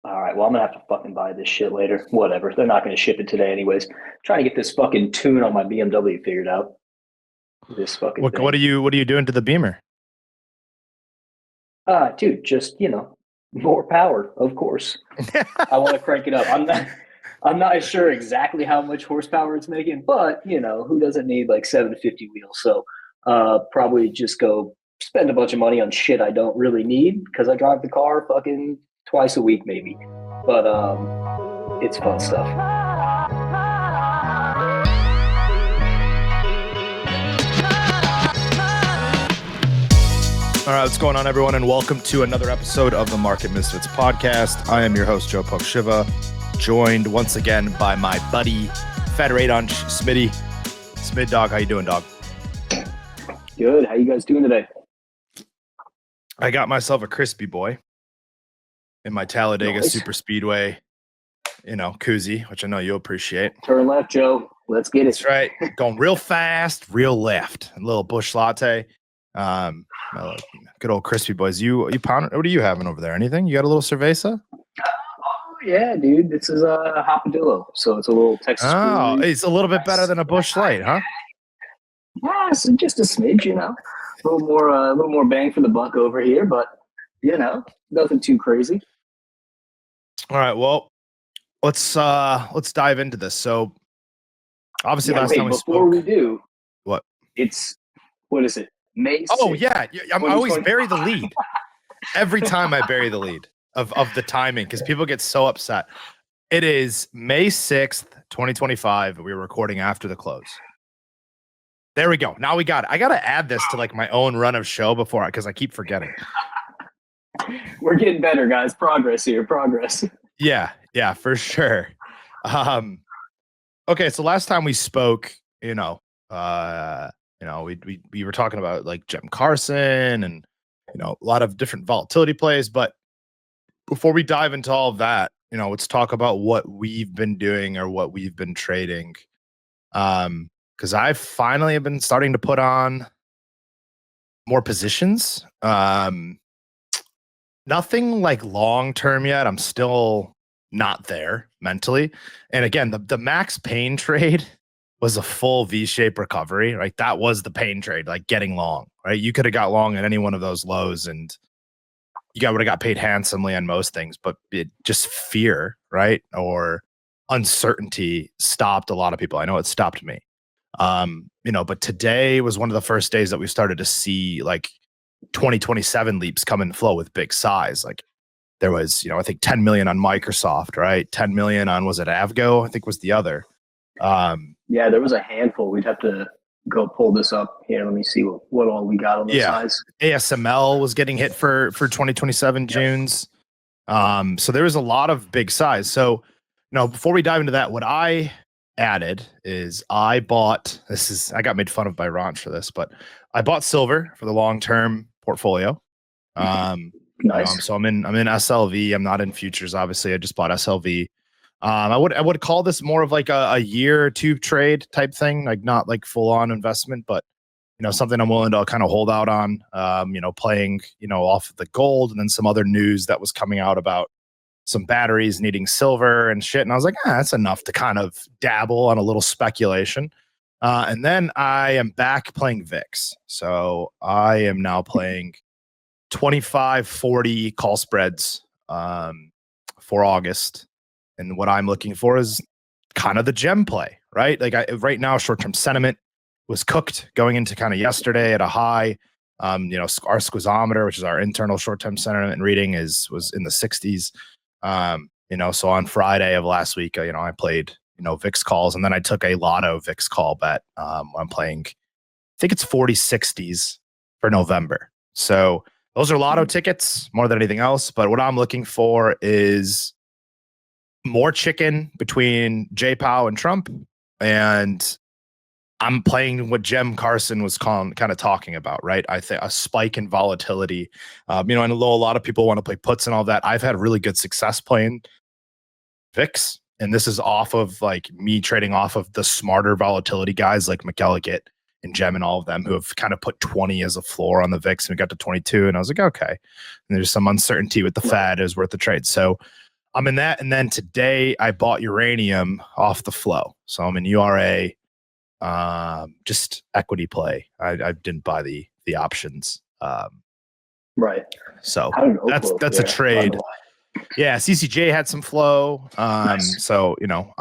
All right, well, I'm gonna have to fucking buy this shit later. Whatever. They're not gonna ship it today anyways. Trying to get this fucking tune on my BMW figured out. This fucking What are thing. you doing to the Beamer? Dude, just more power, of course. I want to crank it up. I'm not sure exactly how much horsepower it's making, but who doesn't need like 750 wheels? So probably just go spend a bunch of money on shit I don't really need because I drive the car fucking twice a week maybe. But it's fun stuff. All right, what's going on, everyone, and welcome to another episode of the Market Misfits podcast. I am your host, Joe Shiva, joined once again by my buddy, Federate Smiddy. Smid dog, how you doing, dog? Good. How you guys doing today? I got myself a crispy boy in my Talladega Super Speedway, koozie, which I know you'll appreciate. Turn left, Joe. Let's get it. That's right. Going real fast, real left. A little bush latte. Good old crispy boys. You pound. What are you having over there? Anything? You got a little cerveza? Oh yeah, dude. This is a Hopadillo, so it's a little Texas. Oh, it's a little bit better than a Busch Light, huh? Yeah, it's just a smidge, a little more bang for the buck over here, but nothing too crazy. All right, well, let's dive into this. So, obviously, last time we spoke. Before we do, what is it? May 6th, oh yeah, I always bury the lead. Every time I bury the lead of the timing because people get so upset. It is May 6th, 2025. We're recording after the close. There we go. Now we got it. I got to add this to like my own run of show because I keep forgetting. We're getting better, guys. Progress here. Progress. Yeah, for sure. Okay, so last time we spoke, we were talking about like Cem Karsan and a lot of different volatility plays. But before we dive into all of that, let's talk about what we've been doing or what we've been trading. Because I finally have been starting to put on more positions. Nothing like long term yet. I'm still not there mentally. And again, the Max Pain trade was a full V-shaped recovery, right? That was the pain trade, like getting long, right? You could have got long at any one of those lows and you would have got paid handsomely on most things, but it just fear, right? Or uncertainty stopped a lot of people. I know it stopped me. But today was one of the first days that we started to see like 2027 leaps come and flow with big size. Like there was, I think 10 million on Microsoft, right? 10 million on, was it Avgo? I think was the other. Yeah, there was a handful. We'd have to go pull this up here. Let me see what all we got on the size. ASML was getting hit for 2027 Junes. So there was a lot of big size. So, before we dive into that, what I added is I got made fun of by Ron for this, but I bought silver for the long-term portfolio. Nice. So I'm in SLV. I'm not in futures. Obviously I just bought SLV. I would call this more of like a year or two trade type thing, like not like full on investment, but something I'm willing to kind of hold out on, playing, off of the gold and then some other news that was coming out about some batteries needing silver and shit. And I was like, that's enough to kind of dabble on a little speculation. And then I am back playing VIX. So I am now playing 25-40 call spreads for August. And what I'm looking for is kind of the gem play, right? Like right now, short-term sentiment was cooked going into kind of yesterday at a high. Our squeezometer, which is our internal short-term sentiment reading, was in the 60s. So on Friday of last week, I played, VIX calls, and then I took a lotto VIX call bet. I'm playing, I think it's 40-60s for November. So those are lotto tickets more than anything else. But what I'm looking for is more chicken between J Powell and Trump. And I'm playing what Cem Karsan was kind of talking about, right? I think a spike in volatility. I know a lot of people want to play puts and all that. I've had really good success playing VIX. And this is off of like me trading off of the smarter volatility guys like McElligot and Cem and all of them who have kind of put 20 as a floor on the VIX and we got to 22. And I was like, okay. And there's some uncertainty with the Fed is worth the trade. So I'm in that. And then today I bought uranium off the flow. So I'm in URA, just equity play. I didn't buy the options. Right. So that's a There, trade. Yeah, CCJ had some flow. Nice. So, you know,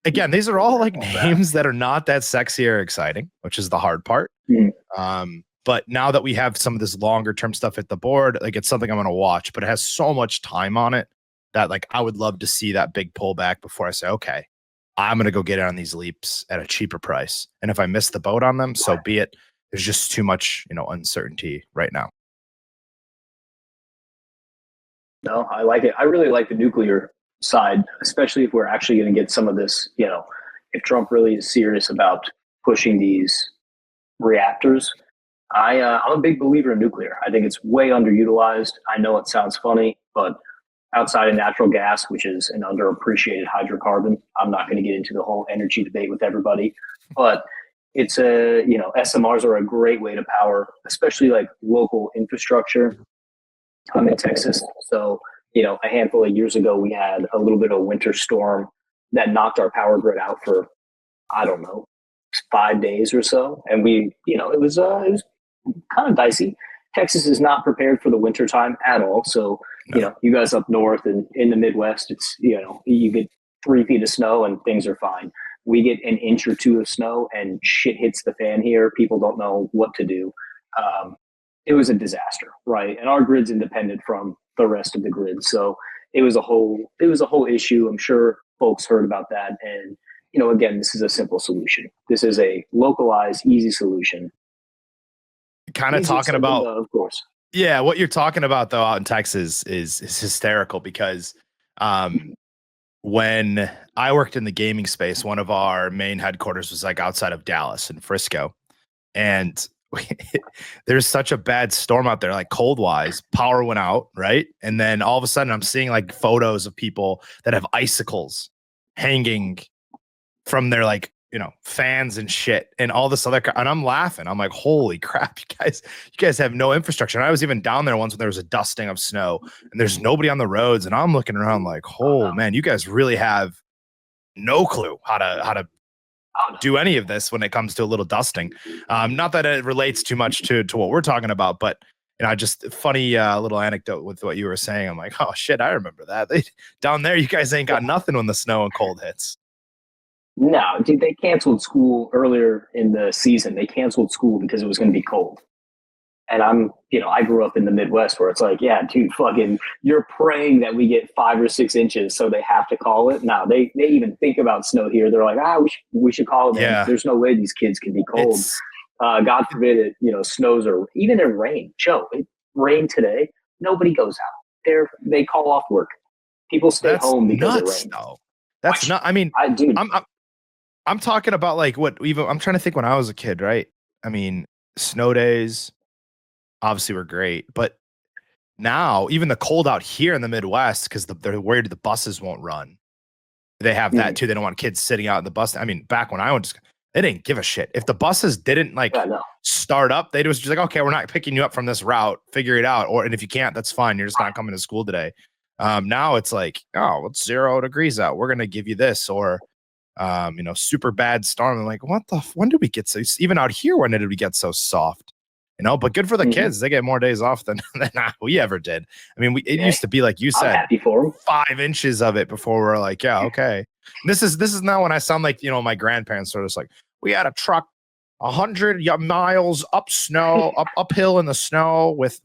again, these are all like names that are not that sexy or exciting, which is the hard part. But now that we have some of this longer term stuff at the board, like it's something I'm going to watch, but it has so much time on it that like I would love to see that big pullback before I say, okay, I'm going to go get on these leaps at a cheaper price. And if I miss the boat on them, so be it. There's just too much, you know, uncertainty right now. No, I like it. I really like the nuclear side, especially if we're actually going to get some of this, you know, if Trump really is serious about pushing these reactors. I'm a big believer in nuclear. I think it's way underutilized. I know it sounds funny, but outside of natural gas, which is an underappreciated hydrocarbon, I'm not going to get into the whole energy debate with everybody, but it's you know, SMRs are a great way to power, especially like local infrastructure. I'm in Texas. So, you know, a handful of years ago, we had a little bit of a winter storm that knocked our power grid out for, I don't know, 5 days or so. And we, you know, it was kind of dicey. Texas is not prepared for the winter time at all. So, you know, you guys up north and in the Midwest, it's, you know, you get 3 feet of snow and things are fine. We get an inch or two of snow and shit hits the fan here. People don't know what to do. It was a disaster, right? And our grid's independent from the rest of the grid. So it was a whole issue. I'm sure folks heard about that. And, you know, again, this is a simple solution. This is a localized, easy solution. Kind of talking about, of course. Yeah, what you're talking about though out in Texas is hysterical because when I worked in the gaming space, one of our main headquarters was like outside of Dallas and Frisco. And there's such a bad storm out there, like cold wise, power went out, right? And then all of a sudden I'm seeing like photos of people that have icicles hanging from their like, you know, fans and shit and all this other, and I'm laughing. I'm like, holy crap, you guys have no infrastructure. And I was even down there once when there was a dusting of snow and there's nobody on the roads. And I'm looking around like, oh man, you guys really have no clue how to do any of this when it comes to a little dusting. Not that it relates too much to what we're talking about, but you know, just funny little anecdote with what you were saying. I'm like, oh shit, I remember that. Down there, you guys ain't got nothing when the snow and cold hits. No, dude, they canceled school earlier in the season. They canceled school because it was going to be cold. And I grew up in the Midwest where it's like, yeah, dude, fucking, you're praying that we get 5 or 6 inches, so they have to call it. Now they even think about snow here. They're like, we should call it. Yeah. There's no way these kids can be cold. God forbid it, you know, snows or even in rain. Joe, it rained today. Nobody goes out. They call off work. People stay home because of rain. No. That's not. I mean, I'm talking about like I'm trying to think when I was a kid, right? I mean, snow days obviously were great, but now even the cold out here in the Midwest, because they're worried the buses won't run. They have that too. They don't want kids sitting out in the bus. I mean, back when I went, they didn't give a shit. If the buses didn't start up, they was just like, okay, we're not picking you up from this route. Figure it out. And if you can't, that's fine. You're just not coming to school today. Now it's like, oh, it's 0 degrees out. We're gonna give you this, or you know, super bad storm. I'm like, when did we get so, even out here, when did we get so soft? You know, but good for the kids. They get more days off than we ever did. I mean, it used to be like you said, 5 inches of it before we're like, yeah, okay. This is now when I sound like, you know, my grandparents sort of like, we had a truck 100 miles uphill in the snow with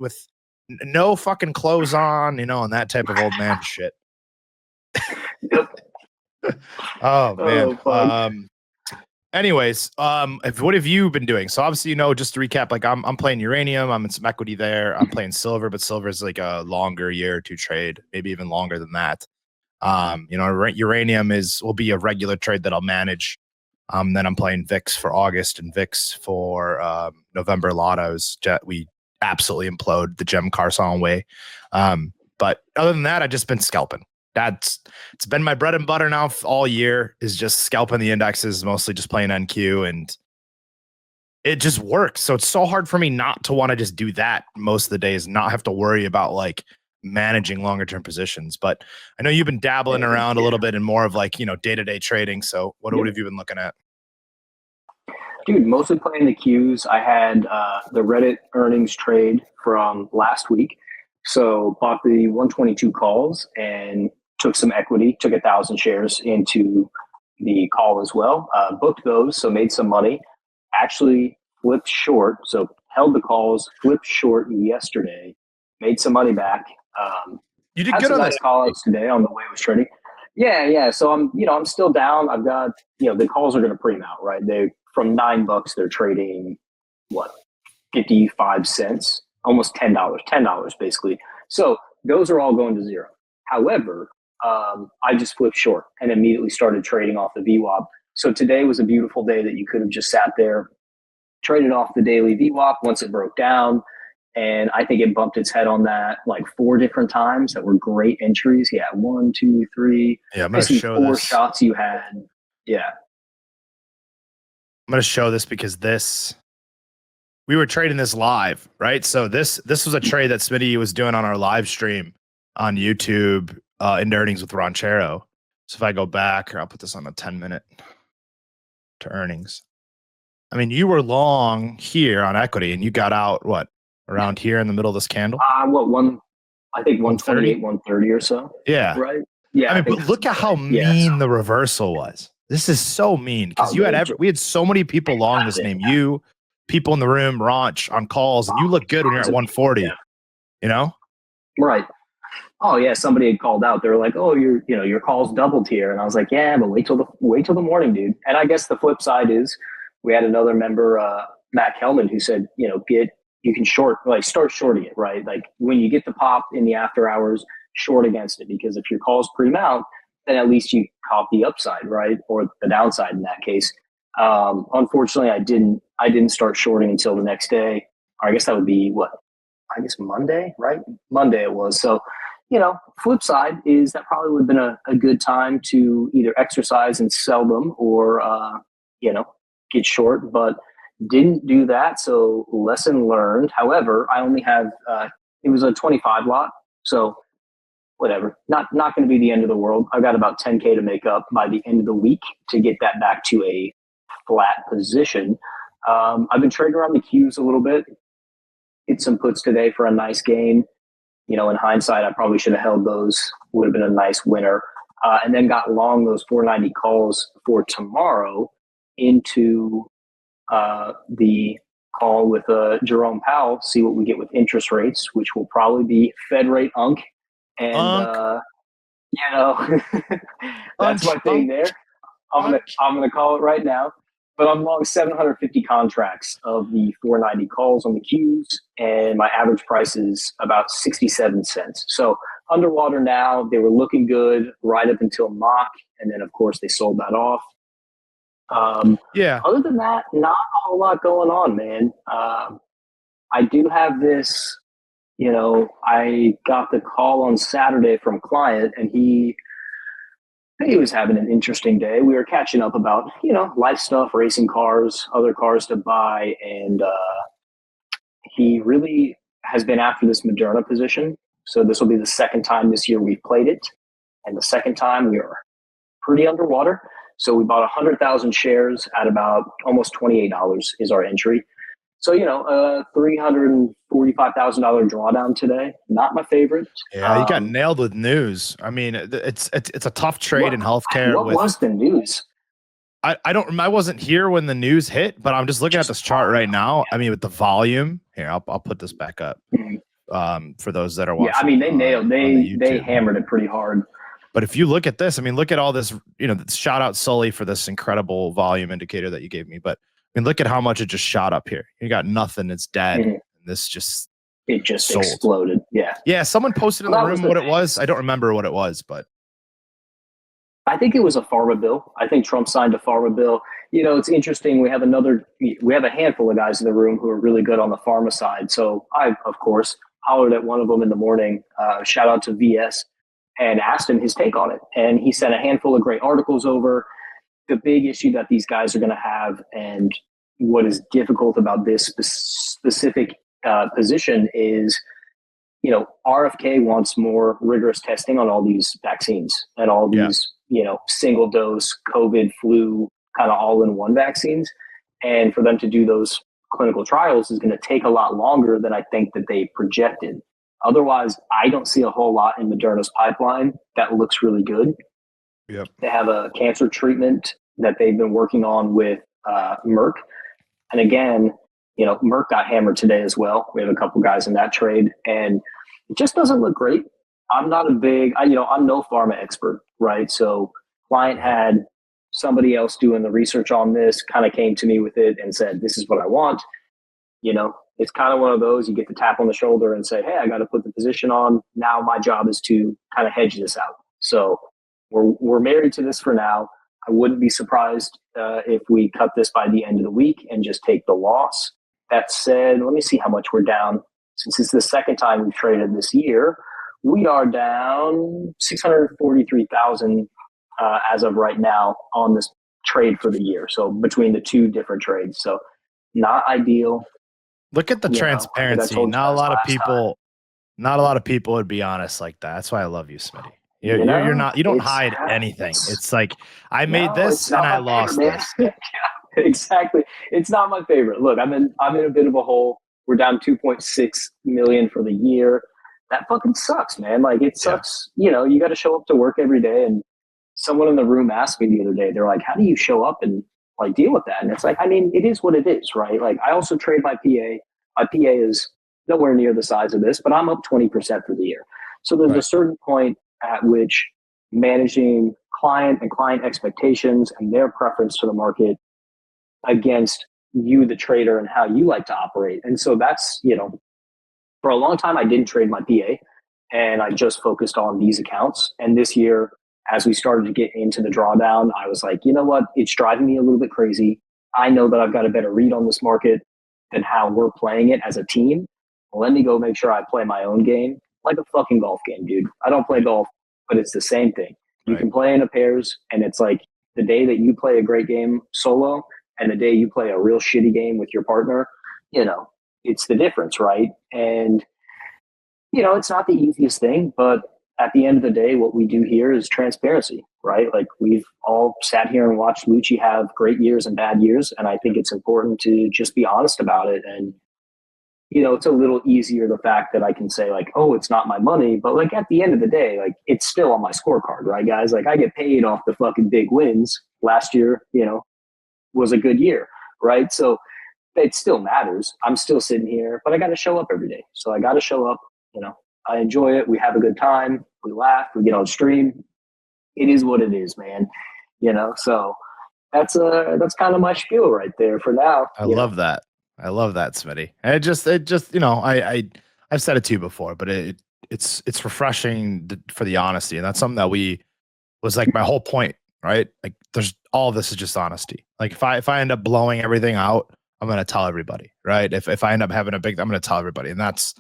no fucking clothes on, you know, and that type of old man shit. Oh man. Anyways, what have you been doing? So obviously, you know, just to recap, like I'm playing uranium, I'm in some equity there. I'm playing silver, but silver is like a longer year or two trade, maybe even longer than that. You know, uranium will be a regular trade that I'll manage. Then I'm playing VIX for August and VIX for November lottos. We absolutely implode the Cem Karsan way. But other than that, I've just been scalping. It's been my bread and butter now all year, is just scalping the indexes, mostly just playing NQ, and it just works. So it's so hard for me not to want to just do that most of the days, not have to worry about like managing longer term positions. But I know you've been dabbling around a little bit in more of like, day-to-day trading. So what have you been looking at? Dude, mostly playing the Qs. I had the Reddit earnings trade from last week. So bought the 122 calls and took some equity, took 1,000 shares into the call as well. Booked those, so made some money. Actually flipped short, so held the calls, flipped short yesterday, made some money back. You did good on nice call outs today on the way I was trading. Yeah. So I'm still down. I've got, the calls are going to premium out, right? They from $9, they're trading what, 55 cents, almost $10 basically. So those are all going to zero. However, I just flipped short and immediately started trading off the VWAP. So today was a beautiful day that you could have just sat there, traded off the daily VWAP once it broke down. And I think it bumped its head on that like 4 different times that were great entries. Yeah, 1, 2, 3. Yeah, I'm going to show 4 this. shots you had. Yeah. I'm going to show this because we were trading this live, right? So this was a trade that Smiddy was doing on our live stream on YouTube into earnings with Ranchero. So if I go back, or I'll put this on a 10-minute to earnings. I mean, you were long here on equity and you got out what? Around here in the middle of this candle? I think 128, 130 or so. Yeah. Right? Yeah. I mean, but look at how mean the reversal was. This is so mean because we had so many people long this name. You, people in the room, Ranch on calls, and you look good when you're at 140. Yeah. Right. Oh yeah, somebody had called out. They were like, "Oh, your calls doubled here," and I was like, "Yeah, but wait till the morning, dude." And I guess the flip side is we had another member, Matt Kelman, who said, you can start shorting it, right? Like when you get the pop in the after hours, short against it, because if your calls premium out, then at least you caught the upside, right? Or the downside in that case. Unfortunately, I didn't start shorting until the next day. Or I guess that would be Monday, right? Monday it was. So, flip side is that probably would have been a good time to either exercise and sell them or, get short, but didn't do that. So lesson learned. However, I only have, it was a 25 lot. So whatever, not going to be the end of the world. I've got about 10K to make up by the end of the week to get that back to a flat position. I've been trading around the Qs a little bit. Hit some puts today for a nice gain. In hindsight, I probably should have held those. Would have been a nice winner. And then got long those 490 calls for tomorrow into the call with Jerome Powell, see what we get with interest rates, which will probably be Fed rate UNC. And, that's my thing there. I'm gonna call it right now. But I'm long 750 contracts of the 490 calls on the Qs, and my average price is about 67 cents. So underwater now. They were looking good right up until mock, and then of course they sold that off. Other than that, not a whole lot going on, man. I do have this. I got the call on Saturday from client, and he was having an interesting day. We were catching up about, life stuff, racing cars, other cars to buy. And he really has been after this Moderna position. So this will be the second time this year we've played it. And the second time we are pretty underwater. So we bought 100,000 shares at about almost $28 is our entry. So, $345,000 drawdown today. Not my favorite. Yeah, you got nailed with news. I mean, it's a tough trade in healthcare. What was the news? I wasn't here when the news hit, but I'm just looking at this chart right now. I mean, with the volume here, I'll put this back up for those that are watching. Yeah, I mean, they hammered it pretty hard. But if you look at this, I mean, look at all this. Shout out Sully for this incredible volume indicator that you gave me, but. I mean, look at how much it just shot up here. You got nothing. It's dead. Mm-hmm. This just sold. Exploded. Yeah. Yeah. Someone posted in the room what it was. I don't remember what it was, but I think it was a pharma bill. I think Trump signed a pharma bill. It's interesting. We have a handful of guys in the room who are really good on the pharma side. So I, of course, hollered at one of them in the morning. Shout out to VS, and asked him his take on it. And he sent a handful of great articles over. The big issue that these guys are going to have, and what is difficult about this specific position is RFK wants more rigorous testing on all these vaccines and all these, single dose COVID, flu, kind of all in one vaccines. And for them to do those clinical trials is going to take a lot longer than I think that they projected. Otherwise, I don't see a whole lot in Moderna's pipeline that looks really good. Yep. They have a cancer treatment that they've been working on with Merck. And again, Merck got hammered today as well. We have a couple guys in that trade, and it just doesn't look great. I'm not a big, I'm no pharma expert, right? So client had somebody else doing the research on this, kind of came to me with it and said, this is what I want. It's kind of one of those, you get the tap on the shoulder and say, hey, I got to put the position on. Now my job is to kind of hedge this out. So we're married to this for now. I wouldn't be surprised if we cut this by the end of the week and just take the loss. That said, let me see how much we're down. Since it's the second time we've traded this year, we are down 643,000 as of right now on this trade for the year. So between the two different trades. So not ideal. Look at the transparency. Not a lot of people would be honest like that. That's why I love you, Smiddy. You don't hide anything. It's like, I made this and I lost this. Exactly. It's not my favorite. Look, I'm in a bit of a hole. We're down 2.6 million for the year. That fucking sucks, man. Like, it sucks. Yeah. You got to show up to work every day. And someone in the room asked me the other day, they're like, how do you show up and like deal with that? And it's like, it is what it is, right? Like, I also trade my PA. My PA is nowhere near the size of this, but I'm up 20% for the year. So there's a certain point at which managing client and client expectations and their preference to the market against you, the trader, and how you like to operate. And so that's, for a long time, I didn't trade my PA and I just focused on these accounts. And this year, as we started to get into the drawdown, I was like, you know what? It's driving me a little bit crazy. I know that I've got a better read on this market than how we're playing it as a team. Let me go make sure I play my own game like a fucking golf game, dude. I don't play golf, but it's the same thing. You can play in a pairs, and it's like the day that you play a great game solo and the day you play a real shitty game with your partner, it's the difference, right? And, it's not the easiest thing, but at the end of the day, what we do here is transparency, right? Like, we've all sat here and watched Lucci have great years and bad years, and I think it's important to just be honest about it. And it's a little easier the fact that I can say like, oh, it's not my money, but like at the end of the day, like it's still on my scorecard, right, guys? Like, I get paid off the fucking big wins. Last year, was a good year, right? So it still matters. I'm still sitting here, but I got to show up every day. So I got to show up, I enjoy it. We have a good time. We laugh, we get on stream. It is what it is, man. So that's kind of my spiel right there for now. I love that. I love that, Smitty. And it just, I've said it to you before, but it's refreshing for the honesty. And that's something that was like my whole point, right? Like, all of this is just honesty. Like, if I end up blowing everything out, I'm going to tell everybody, right? If I end up having I'm going to tell everybody. And that's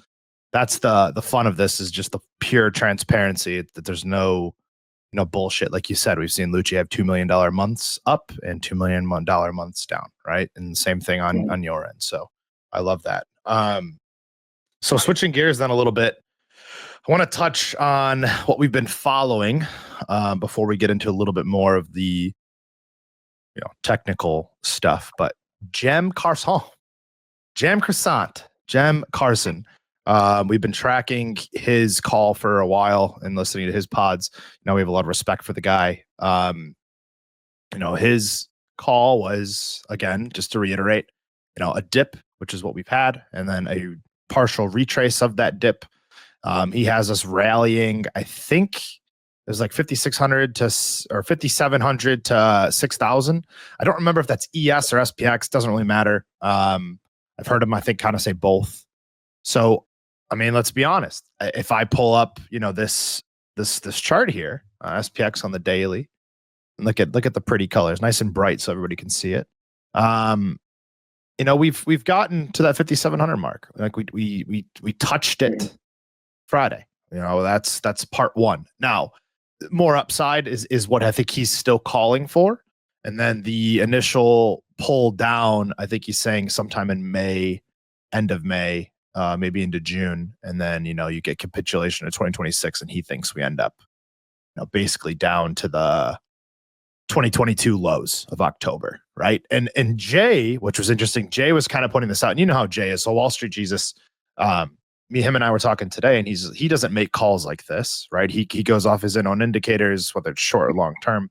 the fun of this, is just the pure transparency, that there's no bullshit. Like you said, we've seen Lucci have $2 million months up and $2 million months down, right? And the same thing on your end. So I love that. So switching gears then a little bit, I want to touch on what we've been following before we get into a little bit more of the technical stuff. But Cem Karsan. We've been tracking his call for a while and listening to his pods. We have a lot of respect for the guy. His call was, again, just to reiterate, a dip, which is what we've had, and then a partial retrace of that dip. He has us rallying, I think it was like 5,600 or 5,700 to 6,000. I don't remember if that's ES or SPX. Doesn't really matter. I've heard him, I think, kind of say both. So, let's be honest. If I pull up, this chart here, SPX on the daily, and look at the pretty colors, nice and bright, so everybody can see it. We've gotten to that 5,700 mark. Like, we touched it Friday. That's part one. Now, more upside is what I think he's still calling for, and then the initial pull down, I think he's saying sometime in May, end of May. maybe into June, and then you get capitulation of 2026, and he thinks we end up basically down to the 2022 lows of October, right? And Jay, which was interesting, Jay was kind of pointing this out, and you know how Jay is. So Wall Street Jesus, him and I were talking today, and he doesn't make calls like this, right? He goes off his own indicators, whether it's short or long term.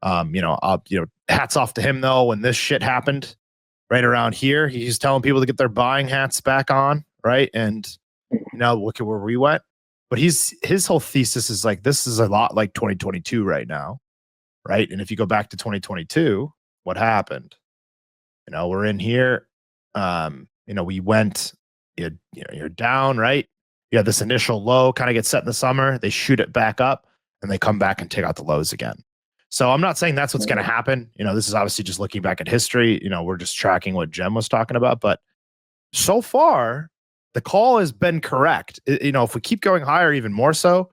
Hats off to him though. When this shit happened right around here, he's telling people to get their buying hats back on, right? And look at where we went. But his whole thesis is like, this is a lot like 2022 right now, right? And if you go back to 2022, what happened? We're in here. We went. You're down, right? You have this initial low, kind of gets set in the summer. They shoot it back up, and they come back and take out the lows again. So I'm not saying that's what's going to happen. This is obviously just looking back at history. We're just tracking what Cem was talking about. But so far, the call has been correct. If we keep going higher, even more so,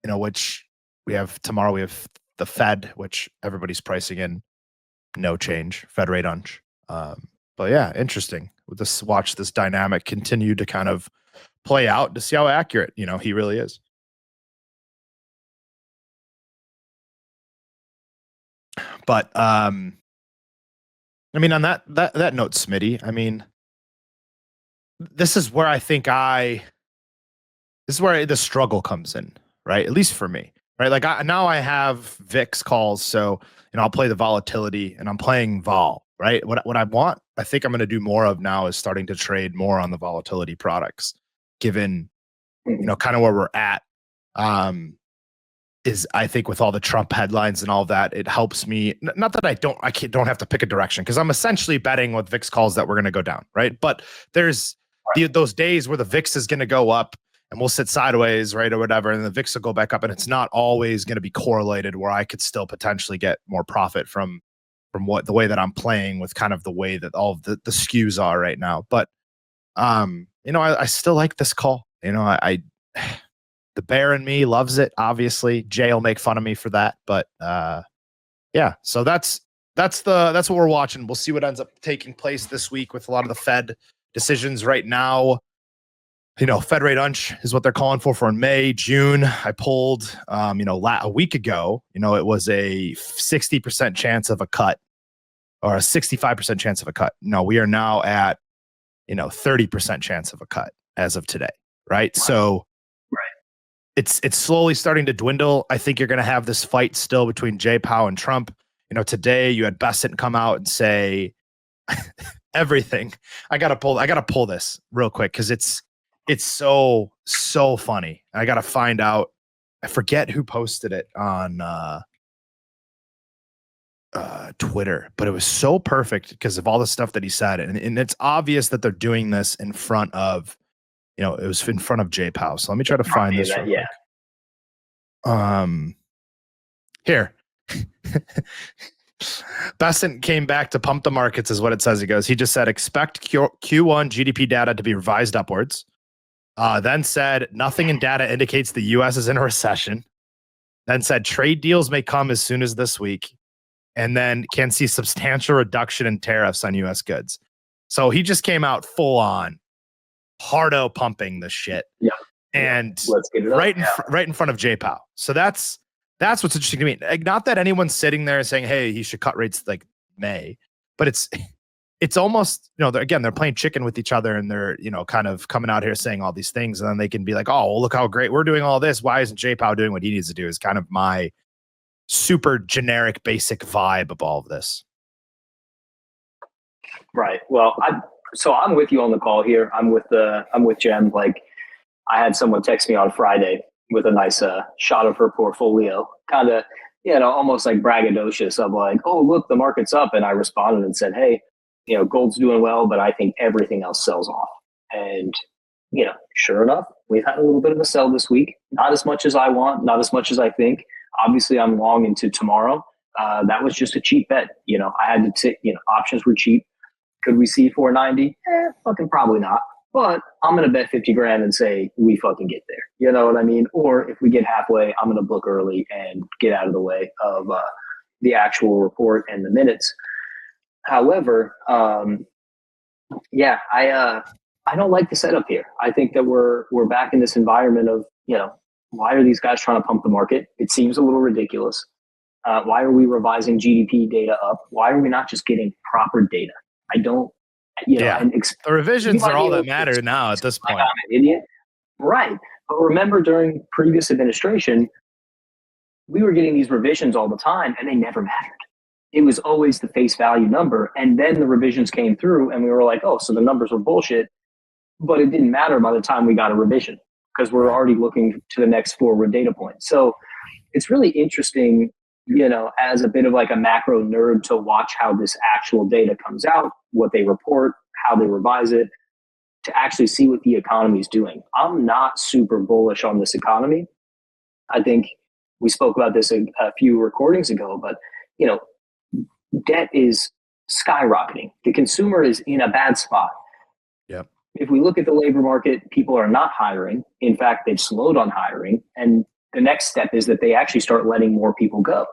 which we have tomorrow, we have the Fed, which everybody's pricing in no change, Fed rate hunch. But yeah, interesting. We'll just watch this dynamic continue to kind of play out to see how accurate, he really is. But on that note, Smiddy, this is where I think this is where the struggle comes in, right? At least for me, right? Like now I have VIX calls, so I'll play the volatility, and I'm playing vol, right? What I think I'm going to do more of now is starting to trade more on the volatility products, given kind of where we're at. Is I think with all the Trump headlines and all that, it helps me. Not that I don't have to pick a direction, because I'm essentially betting with VIX calls that we're going to go down, right? But there's those days where the VIX is going to go up and we'll sit sideways, right, or whatever, and the VIX will go back up, and it's not always going to be correlated where I could still potentially get more profit from the way that I'm playing with kind of the way that all of the skews are right now. But I still like this call. The bear in me loves it. Obviously, Jay will make fun of me for that, but yeah. So that's what we're watching. We'll see what ends up taking place this week with a lot of the Fed decisions right now. Fed rate hunch is what they're calling for in May, June. I pulled, a week ago, it was a 60% chance of a cut, or a 65% chance of a cut. No, we are now at, 30% chance of a cut as of today. Right. So it's slowly starting to dwindle. I think you're going to have this fight still between Jay Powell and Trump. Today you had Bessent come out and say everything. I gotta pull this real quick, because it's so funny. I gotta find out. I forget who posted it on Twitter, but it was so perfect because of all the stuff that he said, and it's obvious that they're doing this in front of. It was in front of Jay Powell. So let me try to find this real quick. Here. Bessent came back to pump the markets, is what it says. He just said, expect Q1 GDP data to be revised upwards. Then said, nothing in data indicates the U.S. is in a recession. Then said, trade deals may come as soon as this week. And then can see substantial reduction in tariffs on U.S. goods. So he just came out full on, hardo pumping the shit. Yeah. And let's get it right in front of Jay Powell. So that's what's interesting to me. Like, not that anyone's sitting there saying, hey, he should cut rates like May, but it's almost, they're playing chicken with each other, and they're, kind of coming out here saying all these things, and then they can be like, oh, well, look how great we're doing all this. Why isn't Jay Powell doing what he needs to do? Is kind of my super generic, basic vibe of all of this. Right. Well, I'm with you on the call here. I'm with Cem. Like, I had someone text me on Friday with a nice shot of her portfolio, kind of, almost like braggadocious of like, oh, look, the market's up. And I responded and said, hey, gold's doing well, but I think everything else sells off. And, sure enough, we've had a little bit of a sell this week. Not as much as I want, not as much as I think. Obviously, I'm long into tomorrow. That was just a cheap bet. I had to, options were cheap. Could we see 490? Fucking probably not. But I'm going to bet 50 grand and say we fucking get there. You know what I mean? Or if we get halfway, I'm going to book early and get out of the way of the actual report and the minutes. However, I don't like the setup here. I think that we're back in this environment of, why are these guys trying to pump the market? It seems a little ridiculous. Why are we revising GDP data up? Why are we not just getting proper data? I don't, Yeah. The revisions are all that matter now at this point. I'm an idiot. Right. But remember, during previous administration, we were getting these revisions all the time and they never mattered. It was always the face value number. And then the revisions came through and we were like, oh, so the numbers were bullshit. But it didn't matter by the time we got a revision because we're already looking to the next forward data point. So it's really interesting, as a bit of like a macro nerd to watch how this actual data comes out, what they report, how they revise it, to actually see what the economy is doing. I'm not super bullish on this economy. I think we spoke about this a few recordings ago, but debt is skyrocketing. The consumer is in a bad spot. Yep. If we look at the labor market, people are not hiring. In fact, they've slowed on hiring. And the next step is that they actually start letting more people go.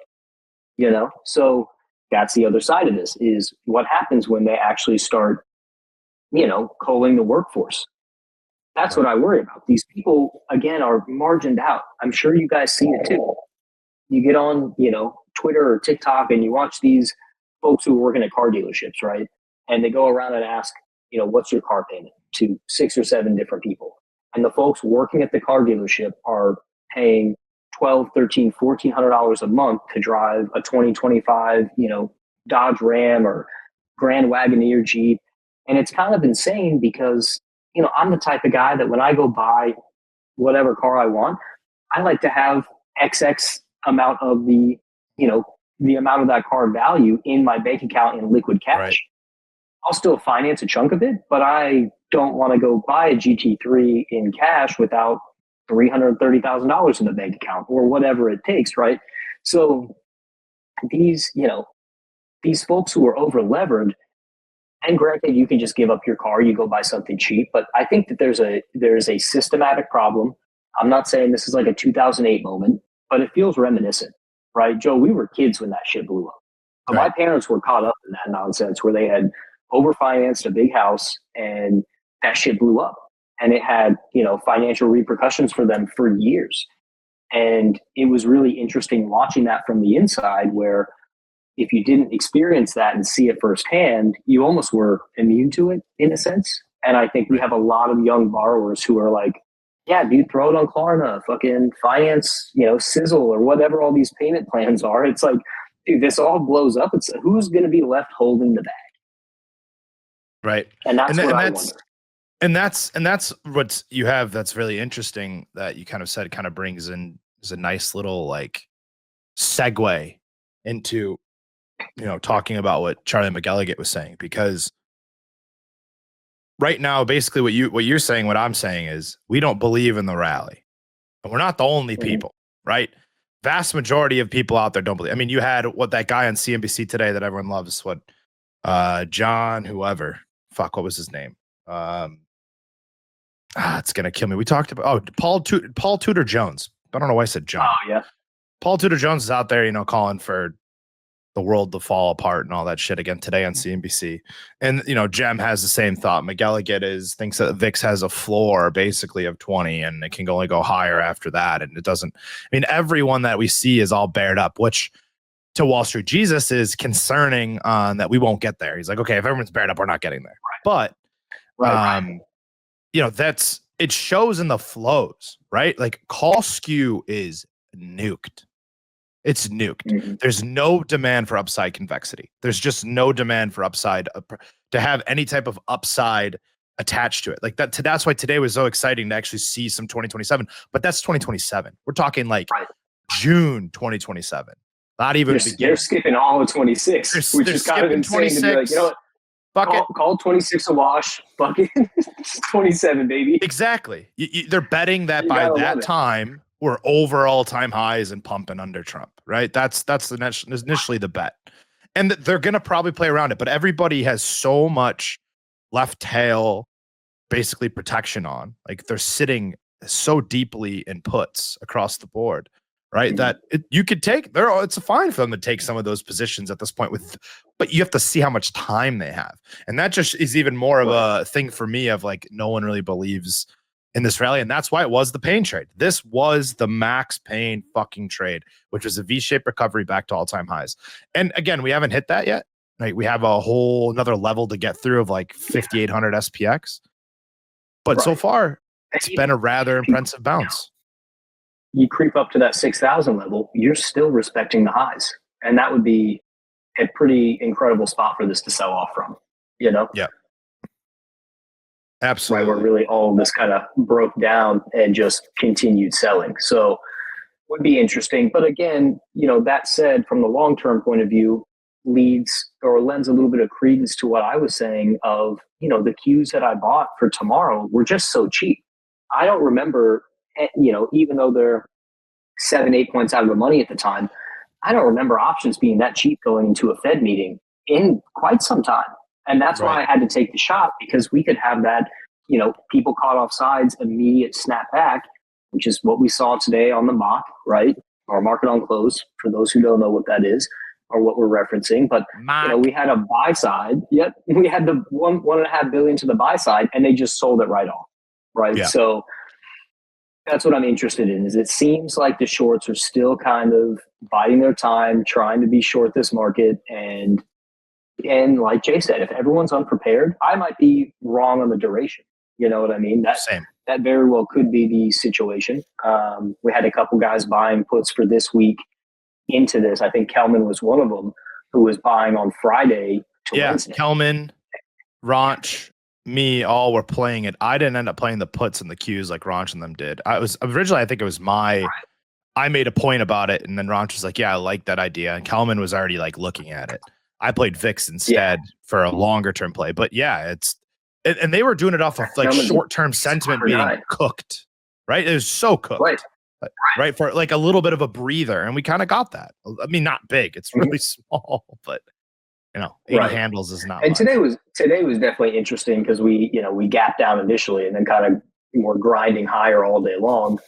So that's the other side of this, is what happens when they actually start, culling the workforce. That's what I worry about. These people, again, are margined out. I'm sure you guys see it too. You get on, Twitter or TikTok and you watch these folks who are working at car dealerships, right? And they go around and ask, what's your car payment to 6 or 7 different people. And the folks working at the car dealership are paying $1,200, $1,300, $1,400 a month to drive a 2025, Dodge Ram or Grand Wagoneer Jeep. And it's kind of insane because, I'm the type of guy that when I go buy whatever car I want, I like to have XX amount of the amount of that car value in my bank account in liquid cash. Right. I'll still finance a chunk of it, but I don't want to go buy a GT3 in cash without $330,000 in the bank account or whatever it takes, right? So these folks who are over levered, and granted, you can just give up your car, you go buy something cheap, but I think that there's a systematic problem. I'm not saying this is like a 2008 moment, but it feels reminiscent, right? Joe, we were kids when that shit blew up. But my parents were caught up in that nonsense where they had overfinanced a big house and that shit blew up. And it had, financial repercussions for them for years. And it was really interesting watching that from the inside, where if you didn't experience that and see it firsthand, you almost were immune to it in a sense. And I think we have a lot of young borrowers who are like, yeah, dude, throw it on Klarna, fucking finance, Sizzle or whatever all these payment plans are. It's like, dude, this all blows up. It's who's going to be left holding the bag? Right. And that's what I wonder. And that's what you have. That's really interesting that you kind of said, kind of brings in is a nice little like segue into, talking about what Charlie McElligot was saying, because right now, basically what you're saying, what I'm saying is we don't believe in the rally, and we're not the only people, right? Vast majority of people out there don't believe. I mean, you had that guy on CNBC today that everyone loves, John, whoever, what was his name? It's gonna kill me. We talked about Paul Tudor Jones. I don't know why I said John. Oh yeah, Paul Tudor Jones is out there, calling for the world to fall apart and all that shit again today on CNBC. And Jem has the same thought. McElligot thinks that VIX has a floor basically of 20 and it can only go higher after that. And it doesn't. I mean, everyone that we see is all bared up, which to Wall Street Jesus is concerning on that we won't get there. He's like, okay, if everyone's bared up, we're not getting there. But it shows in the flows, right? Like call skew is nuked. It's nuked. Mm-hmm. There's no demand for upside convexity. There's just no demand for upside to have any type of upside attached to it. Like that. That's why today was so exciting to actually see some 2027. But that's 2027. We're talking like June 2027. Not even. They're skipping all of 26, which is kind of insane to be like, what? Call 26 a wash. Fucking 27, baby. Exactly. They're betting that by that time we're over all-time highs and pumping under Trump, right? That's initially the bet. And they're going to probably play around it, but everybody has so much left tail, basically protection on. Like they're sitting so deeply in puts across the board right? That you could take it's fine for them to take some of those positions at this point but you have to see how much time they have. And that just is even more of a thing for me of like, no one really believes in this rally. And that's why it was the pain trade. This was the max pain fucking trade, which was a V-shaped recovery back to all-time highs. And again, we haven't hit that yet. Like we have a whole another level to get through of like 5,800 SPX. But so far, it's been a rather impressive bounce. You creep up to that 6,000 level, you're still respecting the highs. And that would be a pretty incredible spot for this to sell off from, you know? Yeah. Absolutely. Right, where really all this kind of broke down and just continued selling. So would be interesting. But again, you know, that said, from the long-term point of view, lends a little bit of credence to what I was saying of, you know, the cues that I bought for tomorrow were just so cheap. I don't remember, you know, even though they're 7-8 points out of the money at the time, I don't remember options being that cheap going into a Fed meeting in quite some time. And that's why I had to take the shot, because we could have that, you know, people caught off sides, immediate snap back, which is what we saw today on the mock, right? Or market on close, for those who don't know what that is or what we're referencing. But, you know, we had a buy side. Yep. We had the $1.5 billion to the buy side, and they just sold it right off. Right. Yeah. So that's what I'm interested in, is it seems like the shorts are still kind of biding their time, trying to be short this market. And like Jay said, if everyone's unprepared, I might be wrong on the duration. You know what I mean? That very well could be the situation. We had a couple guys buying puts for this week into this. I think Kelman was one of them, who was buying on Friday to Wednesday. Kelman, Ranch, me, all were playing it. I didn't end up playing the puts and the Qs like Ranch and them did. I think it was I made a point about it, and then Ranch was like, yeah, I like that idea. And Kelman was already like looking at it. I played VIX instead for a longer term play. But yeah, and they were doing it off of like short-term sentiment being cooked, right? It was so cooked, right? For like a little bit of a breather. And we kind of got that. I mean, not big, it's really small, but you know, 80 handles is not and much. Today was definitely interesting, because we gapped down initially and then kind of were grinding higher all day long.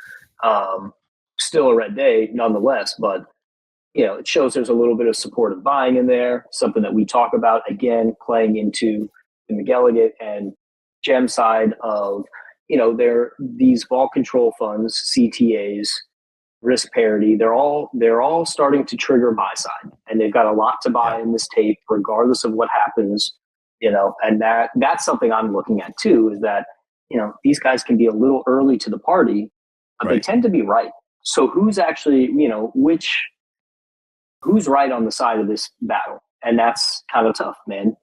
Still a red day nonetheless, but you know, it shows there's a little bit of supportive buying in there, something that we talk about, again, playing into the McElligot and Gem side of, you know, these vol control funds, CTAs, risk parity, they're all starting to trigger buy side, and they've got a lot to buy in this tape, regardless of what happens, you know. And that's something I'm looking at too, is that, you know, these guys can be a little early to the party, but they tend to be right. So who's actually, you know, who's right on the side of this battle? And that's kind of tough, man.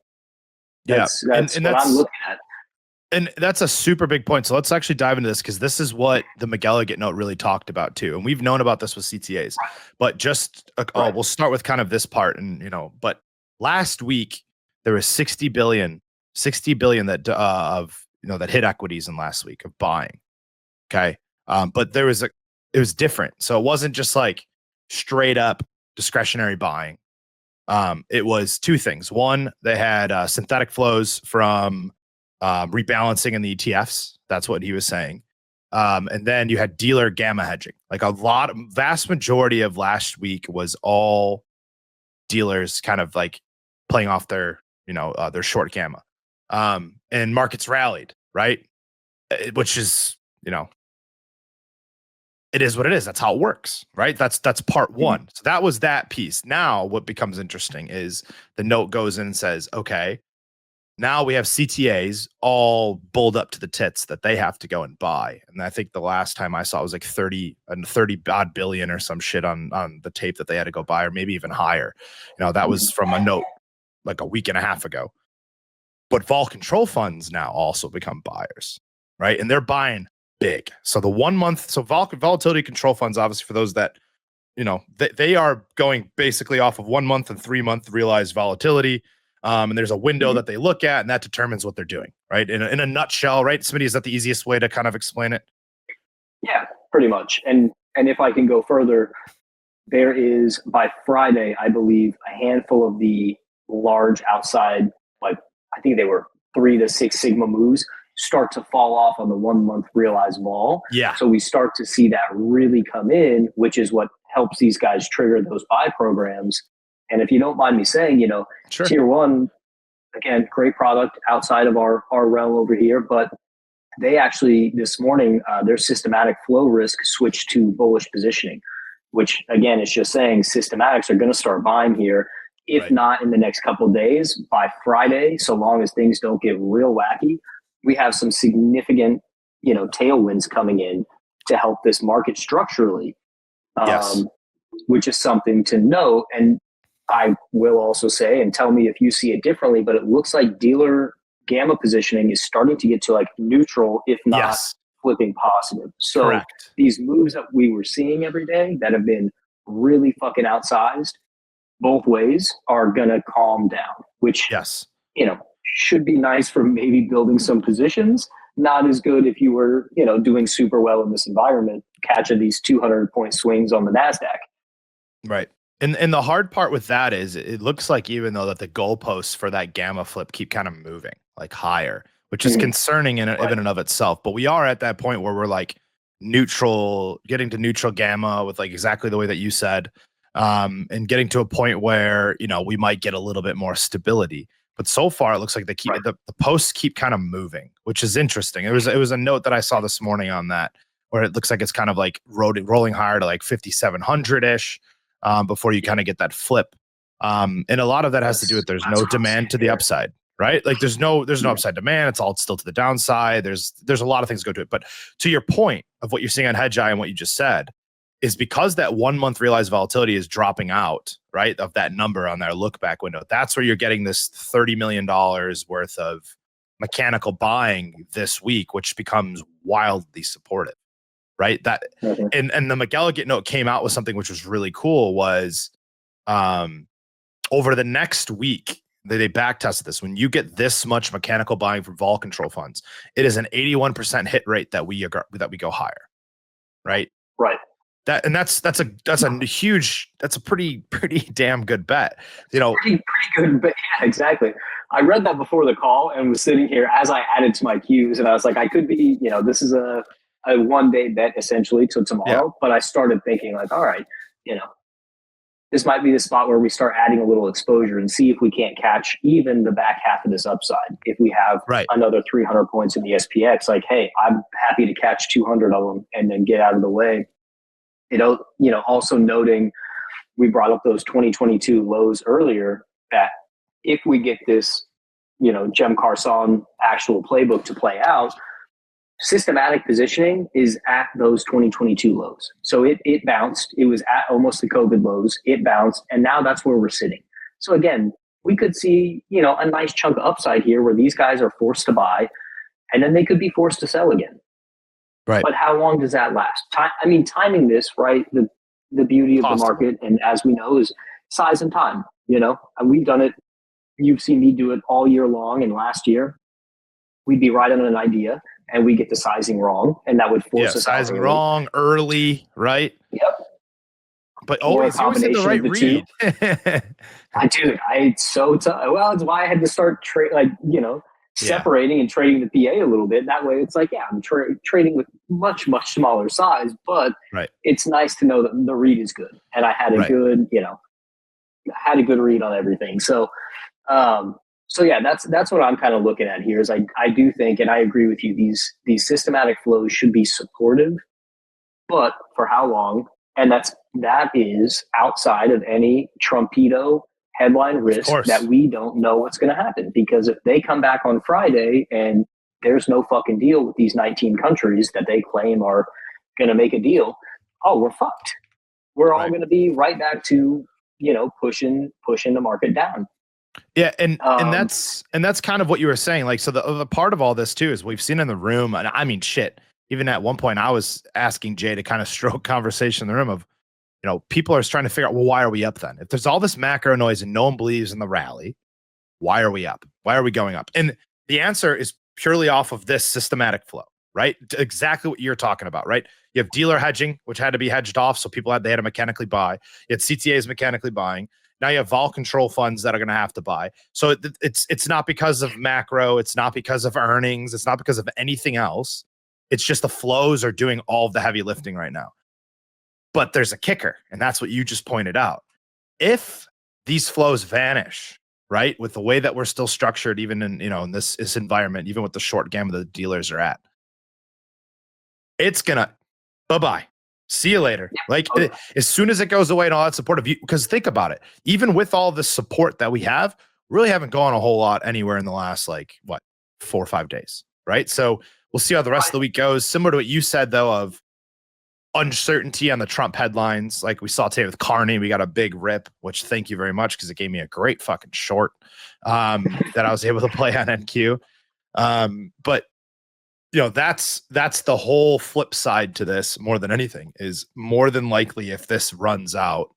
That's what I'm looking at. And that's a super big point. So let's actually dive into this, because this is what the McElligot note really talked about too. And we've known about this with CTAs, but just we'll start with kind of this part. And, you know, but last week there was 60 billion that that hit equities in last week of buying. Okay. But it was different. So it wasn't just like straight up discretionary buying. It was two things. One, they had synthetic flows from rebalancing in the ETFs. That's what he was saying. And then you had dealer gamma hedging. Like vast majority of last week was all dealers kind of like playing off their short gamma. And markets rallied, right? Which is, you know, it is what it is. That's how it works, right? That's part one. So that was that piece. Now what becomes interesting is the note goes in and says, okay, now we have CTAs all bulled up to the tits that they have to go and buy. And I think the last time I saw it was like 30 odd billion or some shit on the tape that they had to go buy, or maybe even higher. You know, that was from a note like a week and a half ago. But vol control funds now also become buyers, right? And they're buying big. So the 1 month, so volatility control funds, obviously for those that, you know, they are going basically off of 1 month and 3 month realized volatility. And there's a window that they look at, and that determines what they're doing, right? In a nutshell, right? Smitty, is that the easiest way to kind of explain it? Yeah, pretty much. And if I can go further, there is, by Friday, I believe, a handful of the large outside, like I think they were 3 to 6 sigma moves, start to fall off on the 1 month realized vol. Yeah. So we start to see that really come in, which is what helps these guys trigger those buy programs. And if you don't mind me saying, Sure. Tier 1, again, great product outside of our realm over here, but they actually this morning, their systematic flow risk switched to bullish positioning, which again is just saying systematics are going to start buying here, if not in the next couple of days, by Friday, so long as things don't get real wacky. We have some significant, tailwinds coming in to help this market structurally, Yes. which is something to note. And I will also say, and tell me if you see it differently, but it looks like dealer gamma positioning is starting to get to like neutral, if not flipping positive. So Correct. these moves that we were seeing every day that have been really fucking outsized both ways are going to calm down, which, should be nice for maybe building some positions. Not as good if you were, doing super well in this environment, catching these 200-point swings on the NASDAQ. Right. And the hard part with that is it looks like even though that the goalposts for that gamma flip keep kind of moving like higher, which is concerning in and of itself. But we are at that point where we're like neutral, getting to neutral gamma with like exactly the way that you said, and getting to a point where, we might get a little bit more stability. But so far, it looks like they keep the posts keep kind of moving, which is interesting. It was a note that I saw this morning on that where it looks like it's kind of like rolling higher to like 5,700 ish. Before you kind of get that flip. And a lot of that has to do with there's no demand to the upside, right? Like there's no upside demand. It's all still to the downside. There's a lot of things go to it. But to your point of what you're seeing on Hedge Eye and what you just said is because that 1 month realized volatility is dropping out, right, of that number on their look back window. That's where you're getting this $30 million worth of mechanical buying this week, which becomes wildly supportive. Right. That and the McElligot note came out with something which was really cool was over the next week they back tested this. When you get this much mechanical buying from vol control funds, it is an 81% hit rate that we go higher. Right. That's a pretty damn good bet. Pretty good, but yeah, exactly. I read that before the call and was sitting here as I added to my queues, and I was like, I could be, this is a 1 day bet essentially till tomorrow. But I started thinking like, all right, this might be the spot where we start adding a little exposure and see if we can't catch even the back half of this upside. If we have another 300 points in the SPX, like, hey, I'm happy to catch 200 of them and then get out of the way. Also noting, we brought up those 2022 lows earlier, that if we get this, Cem Karsan actual playbook to play out, systematic positioning is at those 2022 lows. So it bounced. It was at almost the COVID lows. It bounced, and now that's where we're sitting. So again, we could see, a nice chunk of upside here where these guys are forced to buy, and then they could be forced to sell again. Right. But how long does that last? Timing this, right? The beauty of the market, and as we know, is size and time. And we've done it. You've seen me do it all year long. And last year, we'd be right on an idea, and we get the sizing wrong, and that would force us sizing out wrong early, right? Yep. But always in the right read. Well, it's why I had to start separating and trading the PA a little bit. That way, it's like, I'm trading with much, much smaller size, but it's nice to know that the read is good, and I had a good, had a good read on everything. So, that's what I'm kind of looking at here. Is I do think, and I agree with you, these systematic flows should be supportive, but for how long? And that is outside of any Trumpito headline risk that we don't know what's going to happen. Because if they come back on Friday and there's no fucking deal with these 19 countries that they claim are going to make a deal, we're fucked. We're all going to be right back to, pushing the market down. Yeah. And that's kind of what you were saying. Like, so the part of all this too, is we've seen in the room, and I mean, shit, even at one point I was asking Jay to kind of stroke conversation in the room of, people are trying to figure out, well, why are we up then? If there's all this macro noise and no one believes in the rally, why are we up? Why are we going up? And the answer is purely off of this systematic flow, right? Exactly what you're talking about, right? You have dealer hedging, which had to be hedged off. So they had to mechanically buy. You had CTAs mechanically buying. Now you have vol control funds that are going to have to buy. So it's not because of macro. It's not because of earnings. It's not because of anything else. It's just the flows are doing all of the heavy lifting right now. But there's a kicker, and that's what you just pointed out. If these flows vanish, right, with the way that we're still structured, even in, in this environment, even with the short gamma the dealers are at, it's gonna bye-bye. See you later. Like as soon as it goes away and all that support of you, because think about it, even with all the support that we have, really haven't gone a whole lot anywhere in the last 4 or 5 days, right? So we'll see how the rest of the week goes. Similar to what you said though, of uncertainty on the Trump headlines, like we saw today with Carney, we got a big rip, which thank you very much because it gave me a great fucking short that I was able to play on NQ. But that's the whole flip side to this more than anything. Is more than likely if this runs out,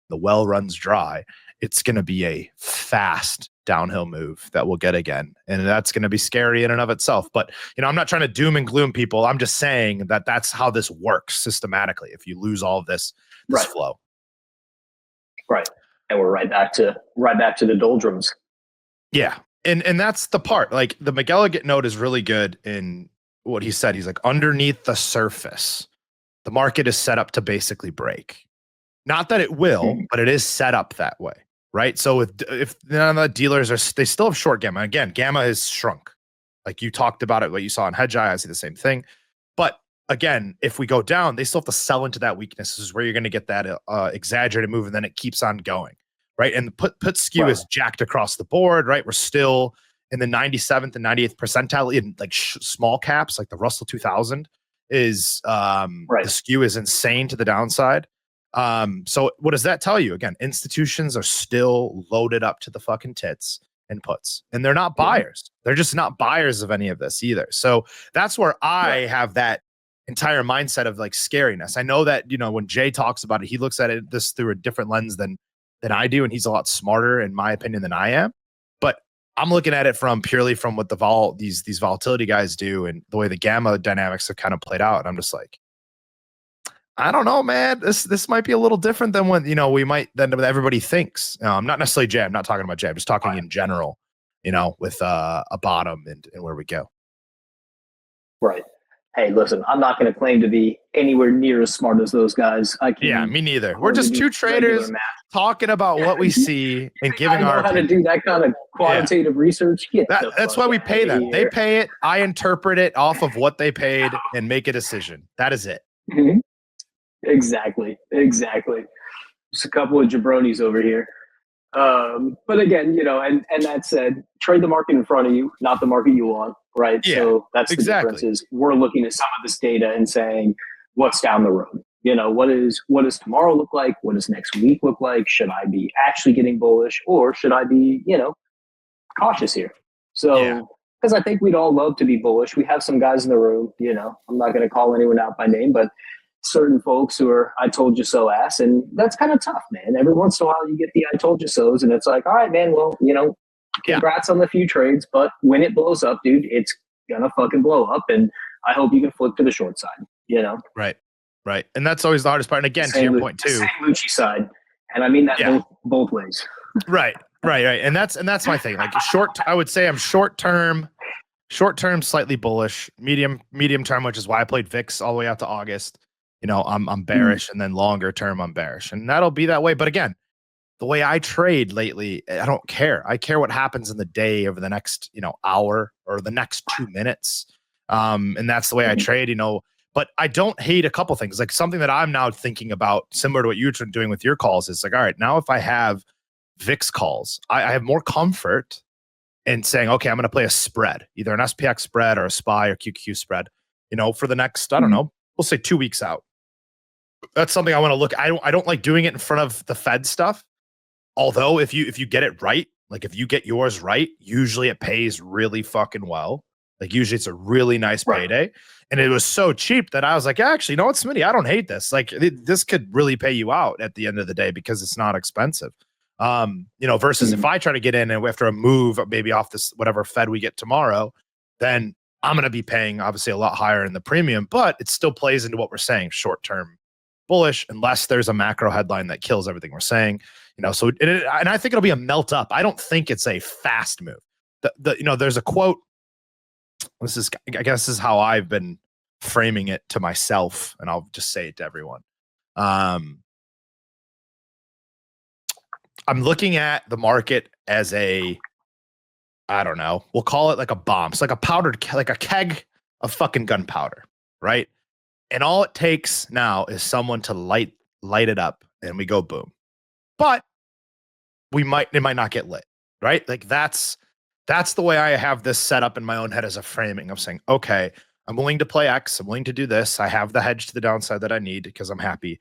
the well runs dry, it's going to be a fast downhill move that we'll get again. And that's going to be scary in and of itself. But, I'm not trying to doom and gloom people. I'm just saying that that's how this works systematically. If you lose all of this flow. Right. And we're right back to the doldrums. Yeah. And that's the part, like the McElligot note is really good in what he said. He's like, underneath the surface, the market is set up to basically break. Not that it will, but it is set up that way. Right. So if none of the dealers they still have short gamma. Again, gamma has shrunk. Like you talked about it, what you saw in Hedge Eye, I see the same thing. But again, if we go down, they still have to sell into that weakness. This is where you're going to get that exaggerated move, and then it keeps on going. Right. And the put skew is jacked across the board. Right. We're still in the 97th and 98th percentile in like small caps, like the Russell 2000 is the skew is insane to the downside. So what does that tell you? Again, institutions are still loaded up to the fucking tits and puts, and they're not buyers. They're just not buyers of any of this either. So that's where I have that entire mindset of like scariness. I know that, when Jay talks about it, he looks at it this through a different lens than I do. And he's a lot smarter in my opinion than I am, but I'm looking at it purely from what these volatility guys do and the way the gamma dynamics have kind of played out. And I'm just like, I don't know, man. This might be a little different than what than everybody thinks. Not necessarily Jay. I'm not talking about Jay. I'm just talking in general. With a bottom and where we go. Right. Hey, listen. I'm not going to claim to be anywhere near as smart as those guys. Yeah, me neither. We're just two traders talking about what we see and giving our. How to do that kind of quantitative research? That's why we pay them. They pay it. I interpret it off of what they paid and make a decision. That is it. Mm-hmm. Exactly. Just a couple of jabronis over here. But again, and that said, trade the market in front of you, not the market you want, right? Yeah, so that's the difference is we're looking at some of this data and saying, what's down the road? What does tomorrow look like? What does next week look like? Should I be actually getting bullish or should I be, cautious here? So, because I think we'd all love to be bullish. We have some guys in the room, I'm not going to call anyone out by name, but certain folks who are I told you so ass, and that's kind of tough, man. Every once in a while you get the I told you so's, and it's like, all right, man, well, congrats on the few trades, but when it blows up, dude, it's gonna fucking blow up, and I hope you can flip to the short side, Right. And that's always the hardest part. And again, to your point too, same Lucci side, and I mean that both ways. Right. And that's my thing. Like I would say I'm short term, slightly bullish, medium term, which is why I played VIX all the way out to August. I'm bearish, and then longer term, I'm bearish, and that'll be that way. But again, the way I trade lately, I don't care. I care what happens in the day over the next, hour or the next 2 minutes. And that's the way I trade, but I don't hate a couple things. Like something that I'm now thinking about, similar to what you're doing with your calls, is like, all right, now if I have VIX calls, I have more comfort in saying, okay, I'm going to play a spread, either an SPX spread or a SPY or QQ spread, for the next, I don't know, we'll say 2 weeks out. That's something I want to look. I don't like doing it in front of the Fed stuff. Although if you get it right, like if you get yours right, usually it pays really fucking well. Like usually it's a really nice payday. And it was so cheap that I was like, actually, what, Smitty, I don't hate this. Like this could really pay you out at the end of the day because it's not expensive. Versus if I try to get in and after a move, maybe off this whatever Fed we get tomorrow, then I'm going to be paying obviously a lot higher in the premium, but it still plays into what we're saying, short term bullish, unless there's a macro headline that kills everything we're saying. So and I think it'll be a melt up. I don't think it's a fast move. There's a quote. I guess this is how I've been framing it to myself, and I'll just say it to everyone. I'm looking at the market as I don't know, we'll call it like a bomb. It's like a like a keg of fucking gunpowder, right? And all it takes now is someone to light it up and we go boom. But it might not get lit, right? Like that's the way I have this set up in my own head as a framing of saying, okay, I'm willing to play X, I'm willing to do this. I have the hedge to the downside that I need because I'm happy.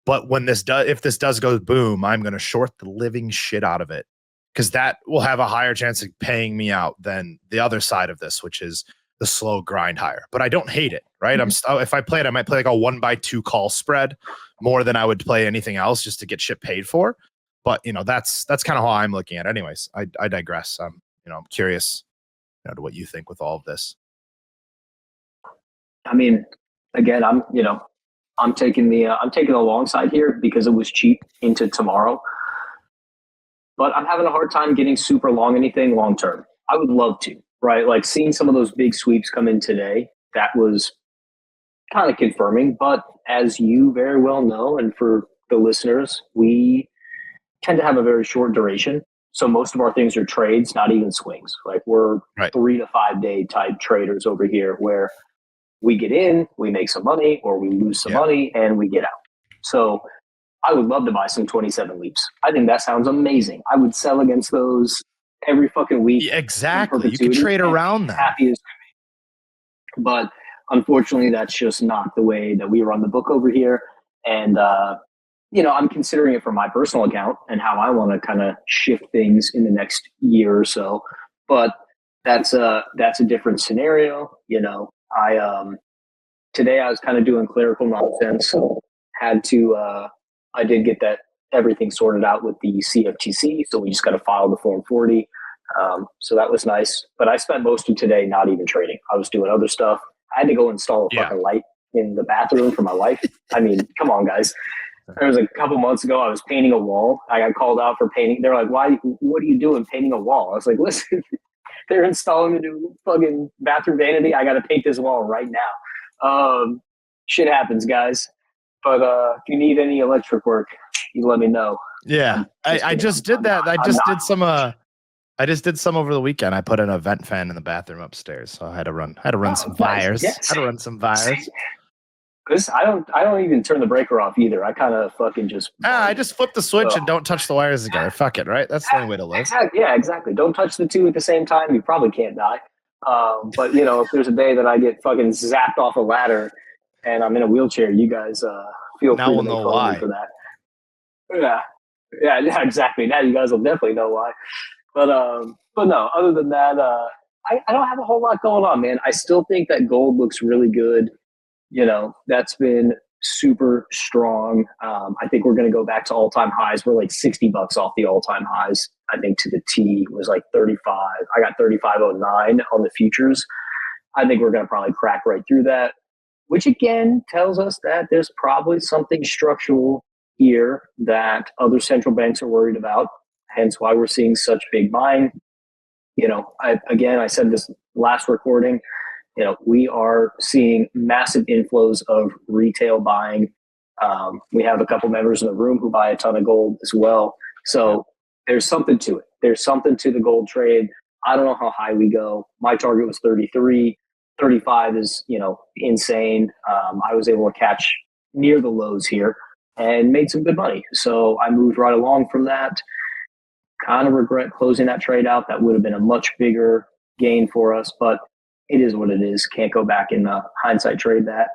But when if this does go boom, I'm going to short the living shit out of it because that will have a higher chance of paying me out than the other side of this, which is the slow grind higher. But I don't hate it, right? If I play it, I might play like a 1x2 call spread more than I would play anything else just to get shit paid for. But that's kind of how I'm looking at it. Anyways, I digress. I'm curious to what you think with all of this. I mean, again, I'm taking the long side here because it was cheap into tomorrow. But I'm having a hard time getting super long anything long term. I would love to, right? Like seeing some of those big sweeps come in today, that was kind of confirming. But as you very well know, and for the listeners, we tend to have a very short duration. So most of our things are trades, not even swings. Like we're 3 to 5 day type traders over here where we get in, we make some money, or we lose some money, and we get out. So I would love to buy some 27 leaps. I think that sounds amazing. I would sell against those every fucking week. Yeah, exactly. You can trade around that. Happy as can be. But unfortunately, that's just not the way that we run the book over here. And, I'm considering it for my personal account and how I want to kind of shift things in the next year or so. But that's a different scenario. Today I was kind of doing clerical nonsense, so I did get that everything sorted out with the CFTC, so we just got to file the Form 40. So that was nice, but I spent most of today not even trading. I was doing other stuff. I had to go install a fucking light in the bathroom for my wife. I mean, come on, guys. There was a couple months ago, I was painting a wall. I got called out for painting. They're like, what are you doing painting a wall? I was like, listen, they're installing a new fucking bathroom vanity. I got to paint this wall right now. Shit happens, guys. But if you need any electric work, you let me know. Yeah, I just did that. I just did some over the weekend. I put in a vent fan in the bathroom upstairs, so I had to run some wires. Yes. Had to run some wires. Because I don't even turn the breaker off either. I kind of fucking just. I just flip the switch and don't touch the wires together. Fuck it, right? That's the only way to live. Exactly. Yeah, exactly. Don't touch the two at the same time. You probably can't die. But if there's a day that I get fucking zapped off a ladder and I'm in a wheelchair, you guys feel free to make fun of me for that. Yeah, exactly. Now you guys will definitely know why. But no, other than that, I don't have a whole lot going on, man. I still think that gold looks really good. That's been super strong. I think we're going to go back to all-time highs. We're like $60 off the all-time highs. I think to the T was like 35. I got 35.09 on the futures. I think we're going to probably crack right through that, which again tells us that there's probably something structural here that other central banks are worried about. Hence why we're seeing such big buying. I said this last recording, we are seeing massive inflows of retail buying. We have a couple members in the room who buy a ton of gold as well. So there's something to it. There's something to the gold trade. I don't know how high we go. My target was 33. 35 is, insane. I was able to catch near the lows here and made some good money. So I moved right along from that. Kind of regret closing that trade out. That would have been a much bigger gain for us, but it is what it is. Can't go back and hindsight trade that.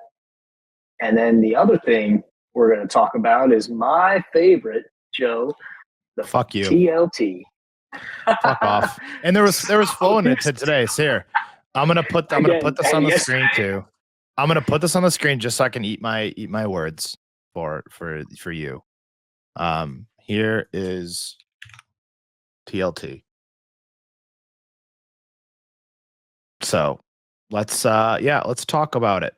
And then the other thing we're going to talk about is my favorite, Joe, the fuck you TLT. Fuck off. And there was flow in it today. So here, I'm gonna put this on the screen too. I'm gonna put this on the screen just so I can eat my words for you. Here is TLT. So let's talk about it.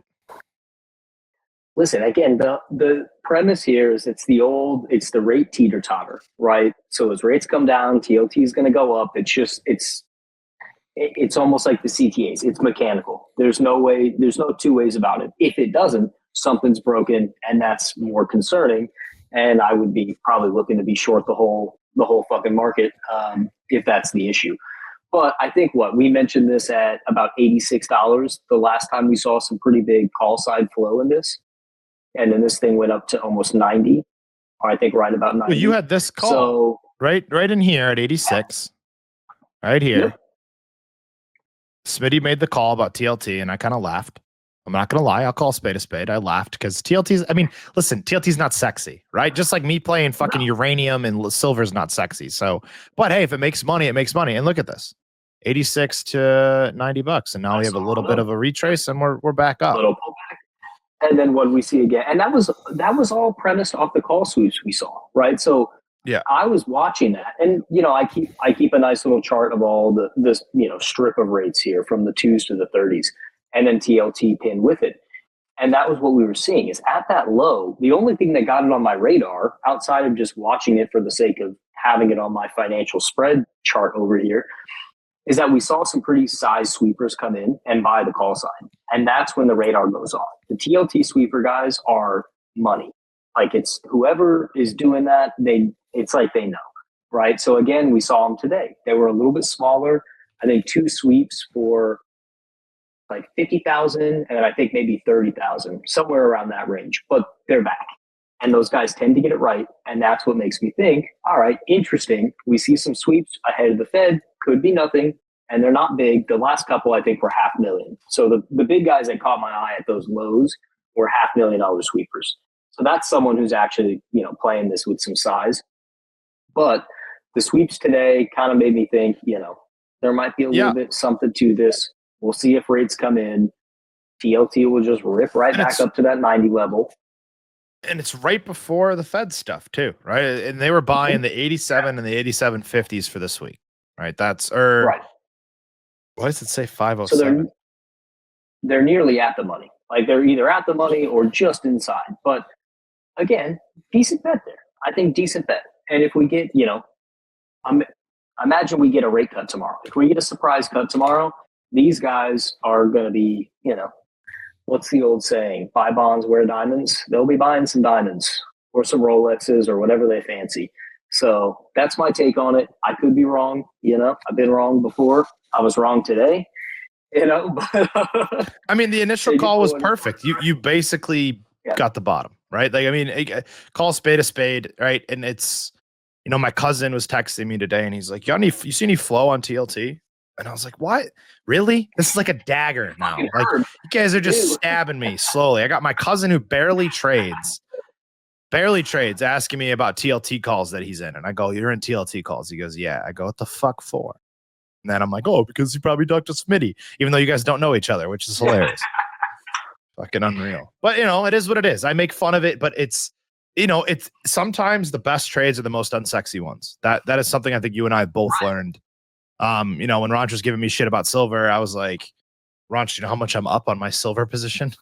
Listen, again, the premise here is it's the rate teeter-totter, right? So as rates come down, TLT is going to go up. It's almost like the CTAs. It's mechanical. There's no two ways about it. If it doesn't, something's broken, and that's more concerning. And I would be probably looking to be short the whole fucking market if that's the issue. But I think we mentioned this at about $86 the last time we saw some pretty big call side flow in this, and then this thing went up to almost 90, or I think right about 90. Well, you had this call right in here at 86, right here. Yep. Smitty made the call about TLT, and I kind of laughed. I'm not going to lie. I'll call a spade. I laughed because TLT's not sexy, right? Just like me playing fucking uranium and silver's not sexy. So, but hey, if it makes money, it makes money. And look at this, 86 to $90. And now we have a little bit of a retrace and we're back up. Little pullback. And then what we see again, and that was all premised off the call sweeps we saw, right? So yeah, I was watching that, and I keep a nice little chart of all this strip of rates here from the 2s to the 30s. And then TLT pin with it. And that was what we were seeing is at that low, the only thing that got it on my radar outside of just watching it for the sake of having it on my financial spread chart over here is that we saw some pretty size sweepers come in and buy the call sign. And that's when the radar goes on. The TLT sweeper guys are money. Like it's whoever is doing that, it's like they know, right? So again, we saw them today. They were a little bit smaller. I think 2 sweeps for like 50,000 and I think maybe 30,000, somewhere around that range, but they're back. And those guys tend to get it right. And that's what makes me think, all right, interesting. We see some sweeps ahead of the Fed, could be nothing. And they're not big. The last couple, I think, were $500,000. So the big guys that caught my eye at those lows were $500,000 sweepers. So that's someone who's actually, playing this with some size. But the sweeps today kind of made me think, there might be a little bit something to this. We'll see if rates come in. TLT will just rip right back up to that 90 level. And it's right before the Fed stuff too, right? And they were buying the 87 and the 87.50s for this week, right? Right. Why does it say 507? So they're nearly at the money. Like they're either at the money or just inside. But again, decent bet there. I think decent bet. And if we get, imagine we get a rate cut tomorrow. If we get a surprise cut tomorrow, these guys are going to be, what's the old saying? Buy bonds, wear diamonds. They'll be buying some diamonds or some Rolexes or whatever they fancy. So that's my take on it. I could be wrong. I've been wrong before. I was wrong today. But I mean, the initial call was perfect. You basically got the bottom, right? Like, I mean, call a spade, right? And it's, my cousin was texting me today and he's like, you see any flow on TLT? And I was like, what? Really? This is like a dagger now. Like, you guys are just stabbing me slowly. I got my cousin who barely trades, asking me about TLT calls that he's in. And I go, you're in TLT calls. He goes, yeah. I go, what the fuck for? And then I'm like, oh, because you probably talked to Smiddy, even though you guys don't know each other, which is hilarious. Fucking unreal. But, it is what it is. I make fun of it, but it's sometimes the best trades are the most unsexy ones. That is something I think you and I both learned. When Ronch was giving me shit about silver, I was like, Ronch, you know how much I'm up on my silver position?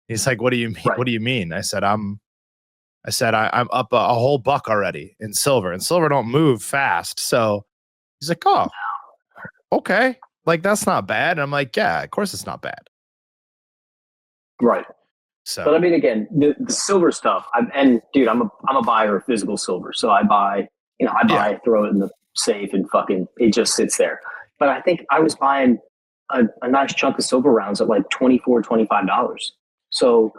He's like, what do you mean? Right. What do you mean? I said, I'm up a whole buck already in silver, and silver don't move fast. So he's like, oh, okay. Like, that's not bad. And I'm like, yeah, of course it's not bad. Right. So, but I mean, again, the silver stuff, I'm a buyer of physical silver. So I buy, throw it in the safe and fucking, it just sits there. But I think I was buying a nice chunk of silver rounds at like $24, $25. So,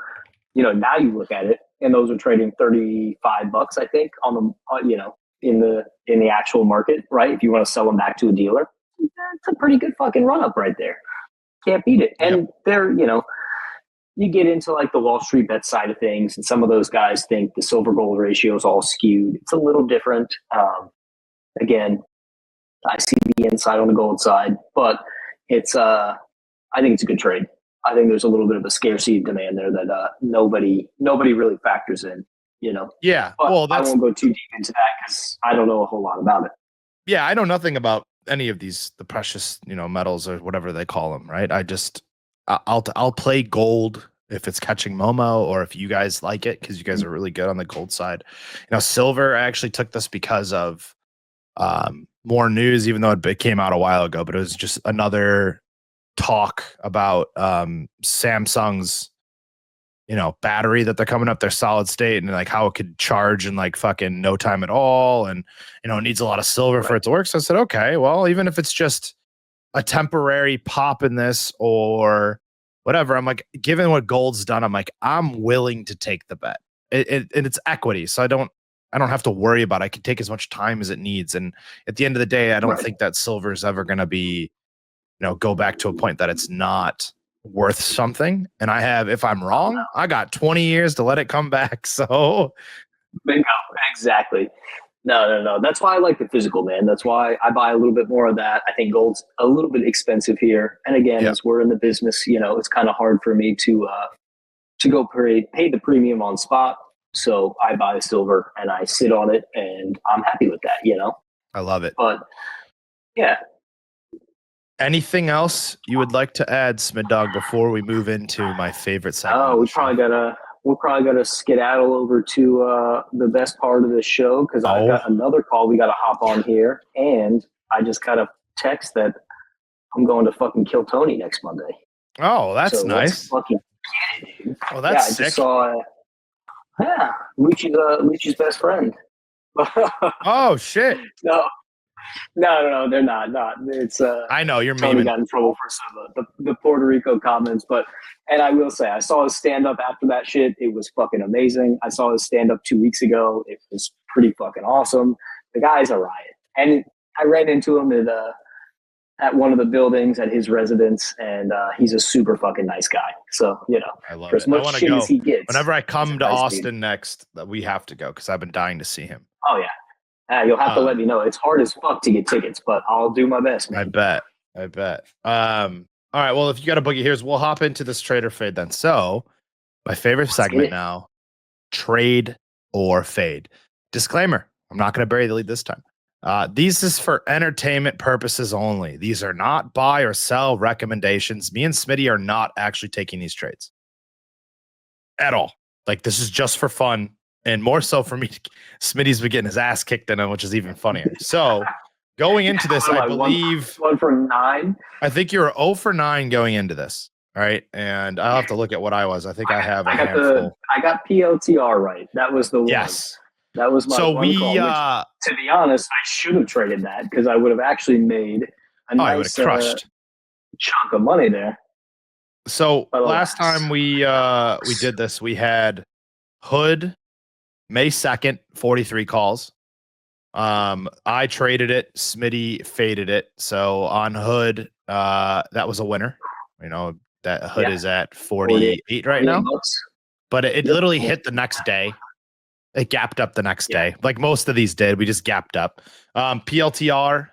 now you look at it and those are trading $35, I think, on the, in the actual market, right? If you want to sell them back to a dealer, that's a pretty good fucking run up right there. Can't beat it. And they're, you get into like the Wall Street bet side of things, and some of those guys think the silver gold ratio is all skewed. It's a little different. Again, I see the inside on the gold side, but it's I think it's a good trade. I think there's a little bit of a scarcity demand there that nobody really factors in. Yeah. But well, I won't go too deep into that because I don't know a whole lot about it. Yeah, I know nothing about any of the precious metals or whatever they call them. Right. I'll play gold if it's catching Momo or if you guys like it, because you guys are really good on the gold side. Silver, I actually took this because of more news, even though it came out a while ago, but it was just another talk about Samsung's battery that they're coming up their solid state and like how it could charge in like fucking no time at all. And, it needs a lot of silver for it to work. So I said, okay, well, even if it's just a temporary pop in this or whatever, I'm like, given what gold's done, I'm like, I'm willing to take the bet. And it's equity. So I don't have to worry about it. I can take as much time as it needs. And at the end of the day, I don't think that silver is ever going to be, go back to a point that it's not worth something. And if I'm wrong, I got 20 years to let it come back. So bingo, exactly. No. That's why I like the physical, man. That's why I buy a little bit more of that. I think gold's a little bit expensive here. And again, as we're in the business, it's kind of hard for me to go pay the premium on spot. So I buy silver and I sit on it and I'm happy with that, I love it. But yeah. Anything else you would like to add, Smid Dog, before we move into my favorite segment? Oh, we're probably gotta skedaddle over to the best part of the show because I've got another call we gotta hop on here, and I just got a text that I'm going to fucking kill Tony next Monday. Oh, that's nice. Fucking get it, dude. Oh, that's sick. I just saw Lucci's best friend. Oh shit. No, they're not. It's I know you're Tony memeing. got in trouble for some of the Puerto Rico comments, and I will say I saw his stand up after that shit. It was fucking amazing. I saw his stand up 2 weeks ago. It was pretty fucking awesome. The guy's a riot, and I ran into him at one of the buildings at his residence, and he's a super fucking nice guy. So I love for as it. much shit as he gets, whenever I come to Austin next, we have to go because I've been dying to see him. Oh yeah. You'll have to let me know. It's hard as fuck to get tickets, but I'll do my best, man. I bet. All right. Well, if you got a boogie, we'll hop into this trade or fade then. So my favorite segment now, trade or fade. Disclaimer, I'm not going to bury the lead this time. These is for entertainment purposes only. These are not buy or sell recommendations. Me and Smitty are not actually taking these trades at all. Like, this is just for fun. And more so for me, Smitty's been getting his ass kicked in him, which is even funnier. So going into this, I believe 1 for 9. I think you're 0 for 9 going into this. All right. And I'll have to look at what I was. I think I have a handful. I got PLTR right. That was the one. Yes. That was my one call, which, to be honest, I should have traded that because I would have actually made a nice crushed chunk of money there. So last time we did this, we had Hood May 2nd, 43 calls. I traded it. Smitty faded it. So on Hood, that was a winner. That Hood is at 48 right now. But it literally hit the next day. It gapped up the next day. Like most of these did. We just gapped up. PLTR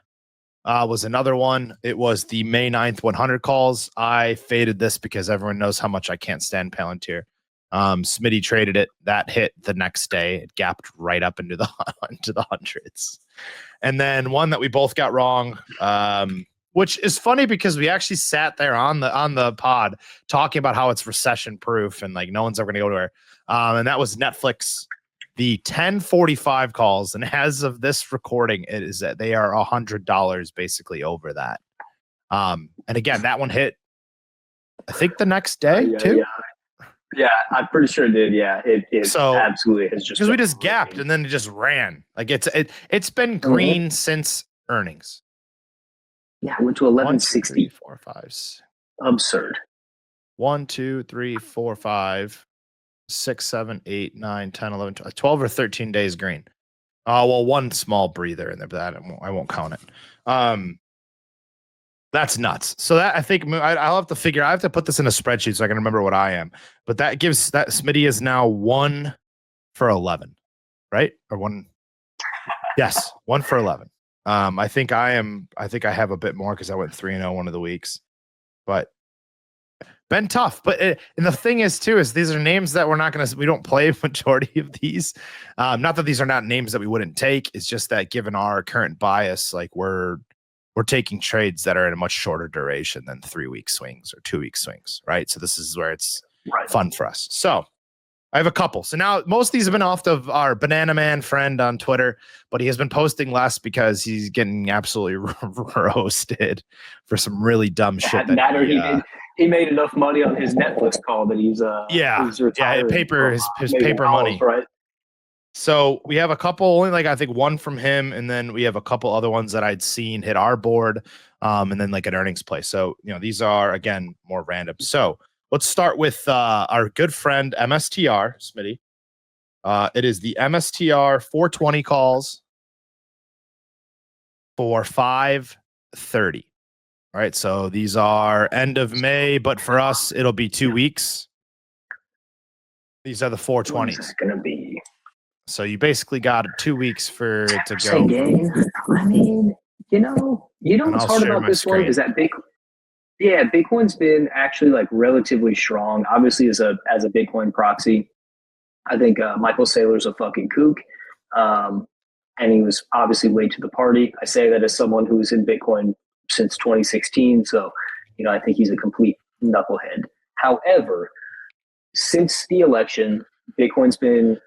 was another one. It was the May 9th 100 calls. I faded this because everyone knows how much I can't stand Palantir. Smitty traded it. That hit the next day. It gapped right up into the hundreds. And then one that we both got wrong, which is funny because we actually sat there on the pod talking about how it's recession proof and like no one's ever going to go to her. And that was Netflix. The 1045 calls, and as of this recording, it is that they are $100 basically over that. And again, that one hit, I think the next day too. Yeah, I'm pretty sure it did. Yeah, it so absolutely has just because we just gapped and then it just ran. Like it's been green since earnings. Yeah, I went to 1160. 1, 2, 3, 4, 5. Absurd. 1, 2, 3, 4, 5, 6, 7, 8, 9, 10, 11, 12 or 13 days green. Well, one small breather in there, but I won't count it. That's nuts. So that I think I'll have to figure. I have to put this in a spreadsheet so I can remember what I am. But that gives that Smitty is now 1 for 11, right? Or one? Yes, 1 for 11. I think I have a bit more because I went 3-0 one of the weeks, but been tough. But and the thing is too is these are names that we don't play a majority of these. Not that these are not names that we wouldn't take. It's just that given our current bias, like we're taking trades that are in a much shorter duration than 3-week swings or 2-week swings, right? So this is where it's fun for us. So I have a couple. So now most of these have been off of our Banana Man friend on Twitter, but he has been posting less because he's getting absolutely roasted for some really dumb shit. He made enough money on his Netflix call that he's retired. His paper money, right? So we have a couple, only like I think one from him, and then we have a couple other ones that I'd seen hit our board, and then like an earnings play. So these are again more random. So let's start with our good friend MSTR, Smitty. It is the MSTR 420 calls for 530. All right, so these are end of May, but for us, it'll be 2 weeks. These are the 420s. What is this going to be? So you basically got 2 weeks for it to go. I mean, what's hard about this one is that Bitcoin's been actually like relatively strong. Obviously, as a Bitcoin proxy, I think Michael Saylor's a fucking kook, and he was obviously late to the party. I say that as someone who's in Bitcoin since 2016, so I think he's a complete knucklehead. However, since the election, Bitcoin's been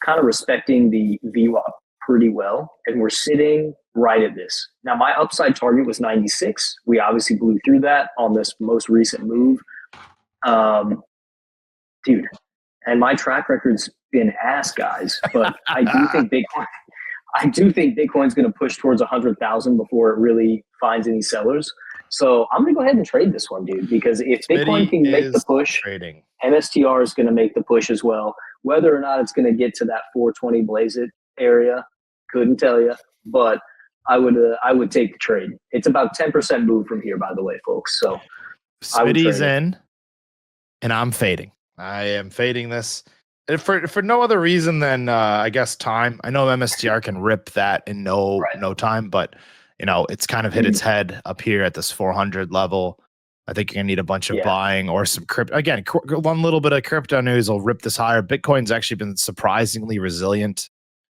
kind of respecting the VWAP pretty well, and we're sitting right at this. Now, my upside target was 96. We obviously blew through that on this most recent move. Dude, and my track record's been ass, guys, but I do think Bitcoin's going to push towards 100,000 before it really finds any sellers. So I'm going to go ahead and trade this one, dude, because if Bitcoin can make the push, MSTR is going to make the push as well. Whether or not it's going to get to that 420 blaze it area, couldn't tell you, but I would take the trade. It's about 10% move from here, by the way, folks. So Smitty's in, and I'm fading. I am fading this for no other reason than I guess time. I know MSTR can rip that in no time, but it's kind of hit its head up here at this 400 level. I think you're gonna need a bunch of buying or some crypto. Again, one little bit of crypto news will rip this higher. Bitcoin's actually been surprisingly resilient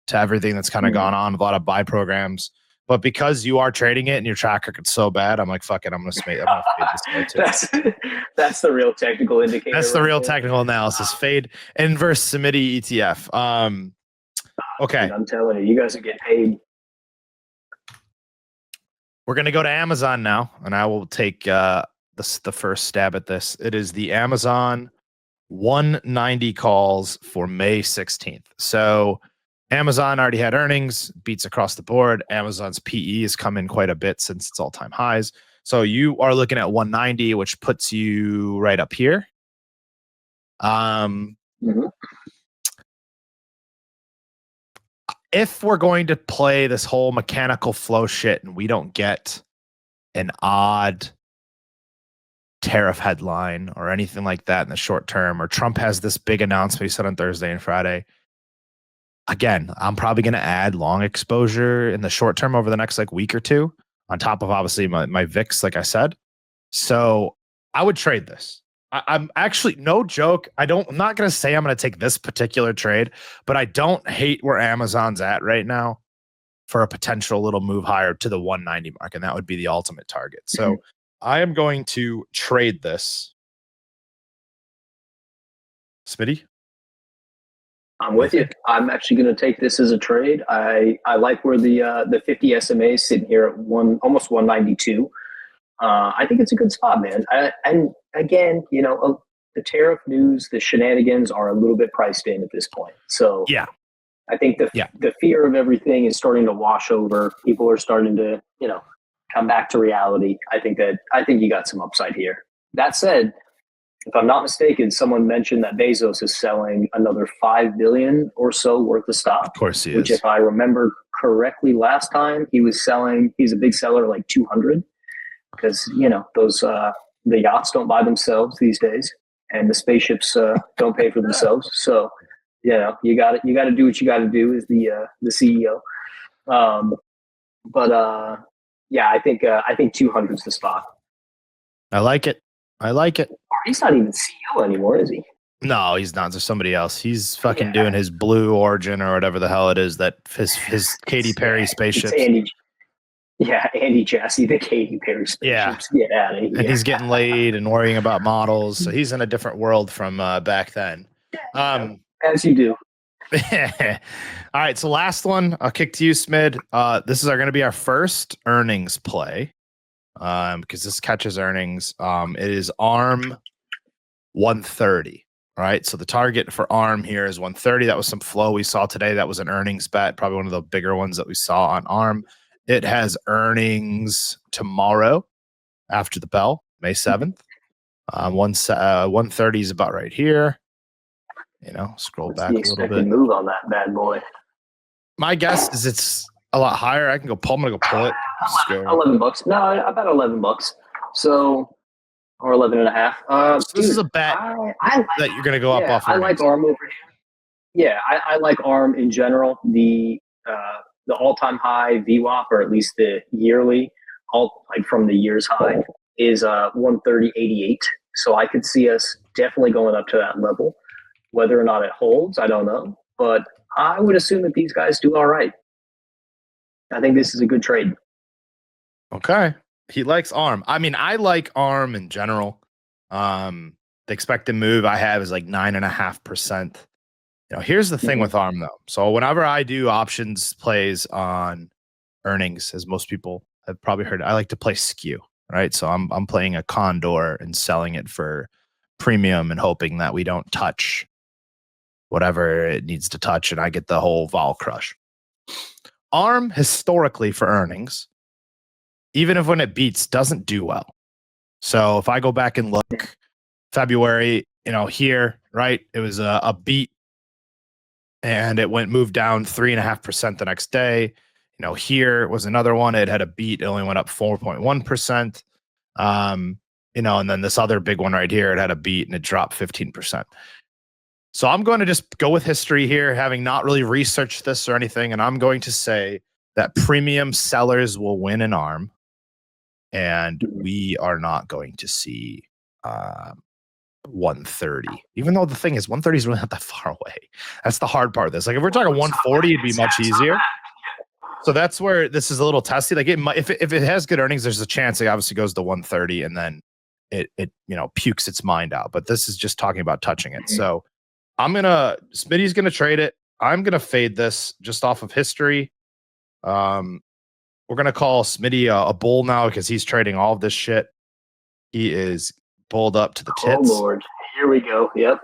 to everything that's kind of gone on with a lot of buy programs. But because you are trading it and your track record's so bad, I'm like, fuck it, I'm gonna fade this guy too. That's the real technical indicator. That's the real technical analysis. Fade inverse Smiddy ETF. Okay. Dude, I'm telling you, you guys are getting paid. We're gonna go to Amazon now, and I will take the first stab at this. It is the Amazon 190 calls for May 16th. So Amazon already had earnings, beats across the board. Amazon's PE has come in quite a bit since its all-time highs. So you are looking at 190, which puts you right up here. If we're going to play this whole mechanical flow shit and we don't get an odd tariff headline or anything like that in the short term, or Trump has this big announcement he said on Thursday and Friday, again, I'm probably going to add long exposure in the short term over the next week or two, on top of obviously my VIX, like I said. So I would trade this. I'm actually, no joke, I'm not going to say I'm going to take this particular trade, but I don't hate where Amazon's at right now for a potential little move higher to the 190 mark, and that would be the ultimate target. So I am going to trade this. Smitty? I'm with you. I'm actually going to take this as a trade. I like where the 50 SMA is sitting here at almost 192. I think it's a good spot, man. And again, the tariff news, the shenanigans are a little bit priced in at this point. So yeah, I think the fear of everything is starting to wash over. People are starting to, come back to reality. I think you got some upside here. That said, if I'm not mistaken, someone mentioned that Bezos is selling another $5 billion or so worth of stock. Of course he is. Which, if I remember correctly, last time he's a big seller, like 200, because those the yachts don't buy themselves these days, and the spaceships don't pay for themselves. So you got to do what you got to do as the CEO. I think 200 is the spot. I like it. He's not even CEO anymore, is he? No, he's not. There's somebody else. He's fucking doing his Blue Origin or whatever the hell it is, that his Katy Perry spaceships. Andy Jassy, the Katy Perry spaceships. Get out of here. And he's getting laid and worrying about models. So he's in a different world from back then. As you do. All right, so last one, I'll kick to you, Smid. This is going to be our first earnings play, because this catches earnings. It is ARM 130. All right, so the target for ARM here is 130. That was some flow we saw today. That was an earnings bet, probably one of the bigger ones that we saw on ARM. It has earnings tomorrow after the bell, May 7th. 130 is about right here. Scroll back a little bit. Move on that bad boy. My guess is it's a lot higher. I can go pull. I'm gonna go pull it. $11. No, about $11. So, or 11 and a half. So this is a bet that you're gonna go up off. I like ARM over here. Yeah, I like ARM in general. The all-time high VWAP, or at least the yearly, from the year's high, is 130.88. So I could see us definitely going up to that level. Whether or not it holds, I don't know. But I would assume that these guys do all right. I think this is a good trade. Okay. He likes ARM. I mean, I like ARM in general. The expected move I have is like 9.5%. Here's the thing with ARM though. So whenever I do options plays on earnings, as most people have probably heard, I like to play skew, right? So I'm playing a condor and selling it for premium and hoping that we don't touch whatever it needs to touch, and I get the whole vol crush. ARM historically for earnings, even if when it beats, doesn't do well. So if I go back and look, February, here, right, it was a beat, and it moved down 3.5% the next day. Here was another one. It had a beat. It only went up 4.1%. And then this other big one right here, it had a beat and it dropped 15%. So I'm going to just go with history here, having not really researched this or anything. And I'm going to say that premium sellers will win in ARM. And we are not going to see 130, even though the thing is 130 is really not that far away. That's the hard part of this. Like if we're talking 140, it'd be much easier. So that's where this is a little testy. Like if it has good earnings, there's a chance it obviously goes to 130 and then it pukes its mind out. But this is just talking about touching it. So Smitty's gonna trade it. I'm gonna fade this just off of history. We're gonna call Smitty a bull now because he's trading all of this shit. He is bulled up to the tits. Oh Lord, here we go. Yep,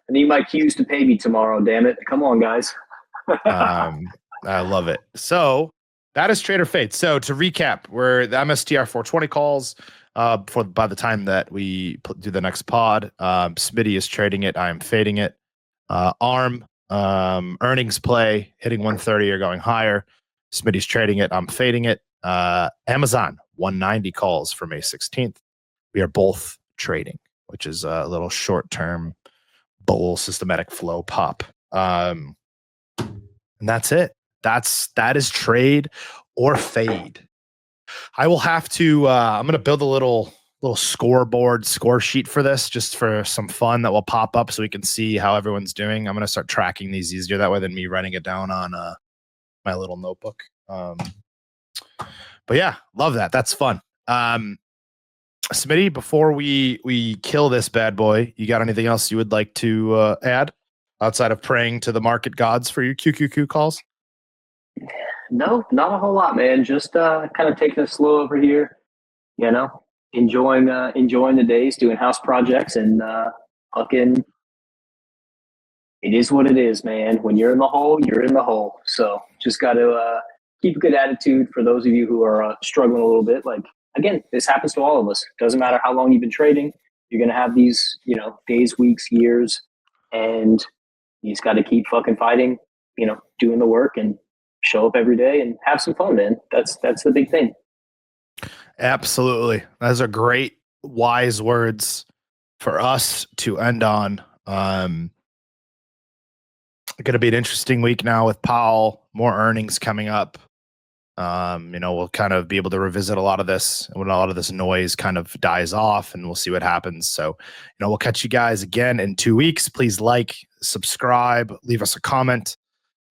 I need my cues to pay me tomorrow. Damn it! Come on, guys. I love it. So that is trade or fade. So to recap, we're the MSTR 420 calls. By the time that we do the next pod, Smitty is trading it. I am fading it. ARM earnings play hitting 130 or going higher. Smitty's trading it. I'm fading it. Amazon 190 calls for May 16th. We are both trading, which is a little short-term bull systematic flow pop. And that's it. That is trade or fade. I will have to. I'm going to build a little scoreboard score sheet for this, just for some fun that will pop up so we can see how everyone's doing. I'm going to start tracking these easier that way than me writing it down on my little notebook. But yeah, love that. That's fun. Smitty, before we kill this bad boy, you got anything else you would like to add outside of praying to the market gods for your QQQ calls? No, not a whole lot, man. Just kind of taking it slow over here. Enjoying the days, doing house projects, and fucking. It is what it is, man. When you're in the hole, you're in the hole. So just got to keep a good attitude for those of you who are struggling a little bit. Like, again, this happens to all of us. Doesn't matter how long you've been trading. You're going to have these, days, weeks, years, and you just got to keep fucking fighting, doing the work and show up every day and have some fun, man. That's the big thing. Absolutely. Those are great, wise words for us to end on. Going to be an interesting week now with Powell, more earnings coming up. We'll kind of be able to revisit a lot of this when a lot of this noise kind of dies off, and we'll see what happens. So, we'll catch you guys again in 2 weeks. Please like, subscribe, leave us a comment,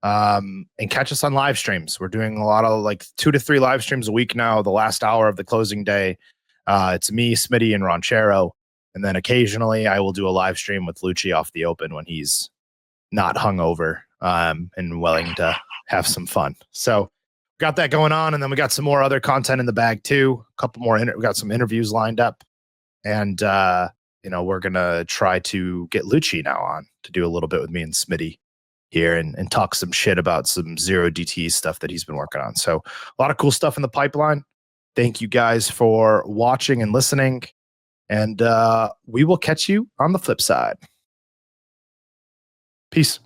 and catch us on live streams. We're doing a lot of 2 to 3 live streams a week now. The last hour of the closing day, it's me, Smitty, and Ranchero. And then occasionally I will do a live stream with Lucci off the open when he's not hungover, and willing to have some fun. So got that going on, and then we got some more other content in the bag too. A couple more. We got some interviews lined up, and we're gonna try to get Lucci now on to do a little bit with me and Smiddy here and talk some shit about some zero DT stuff that he's been working on. So a lot of cool stuff in the pipeline. Thank you guys for watching and listening, and we will catch you on the flip side. Peace.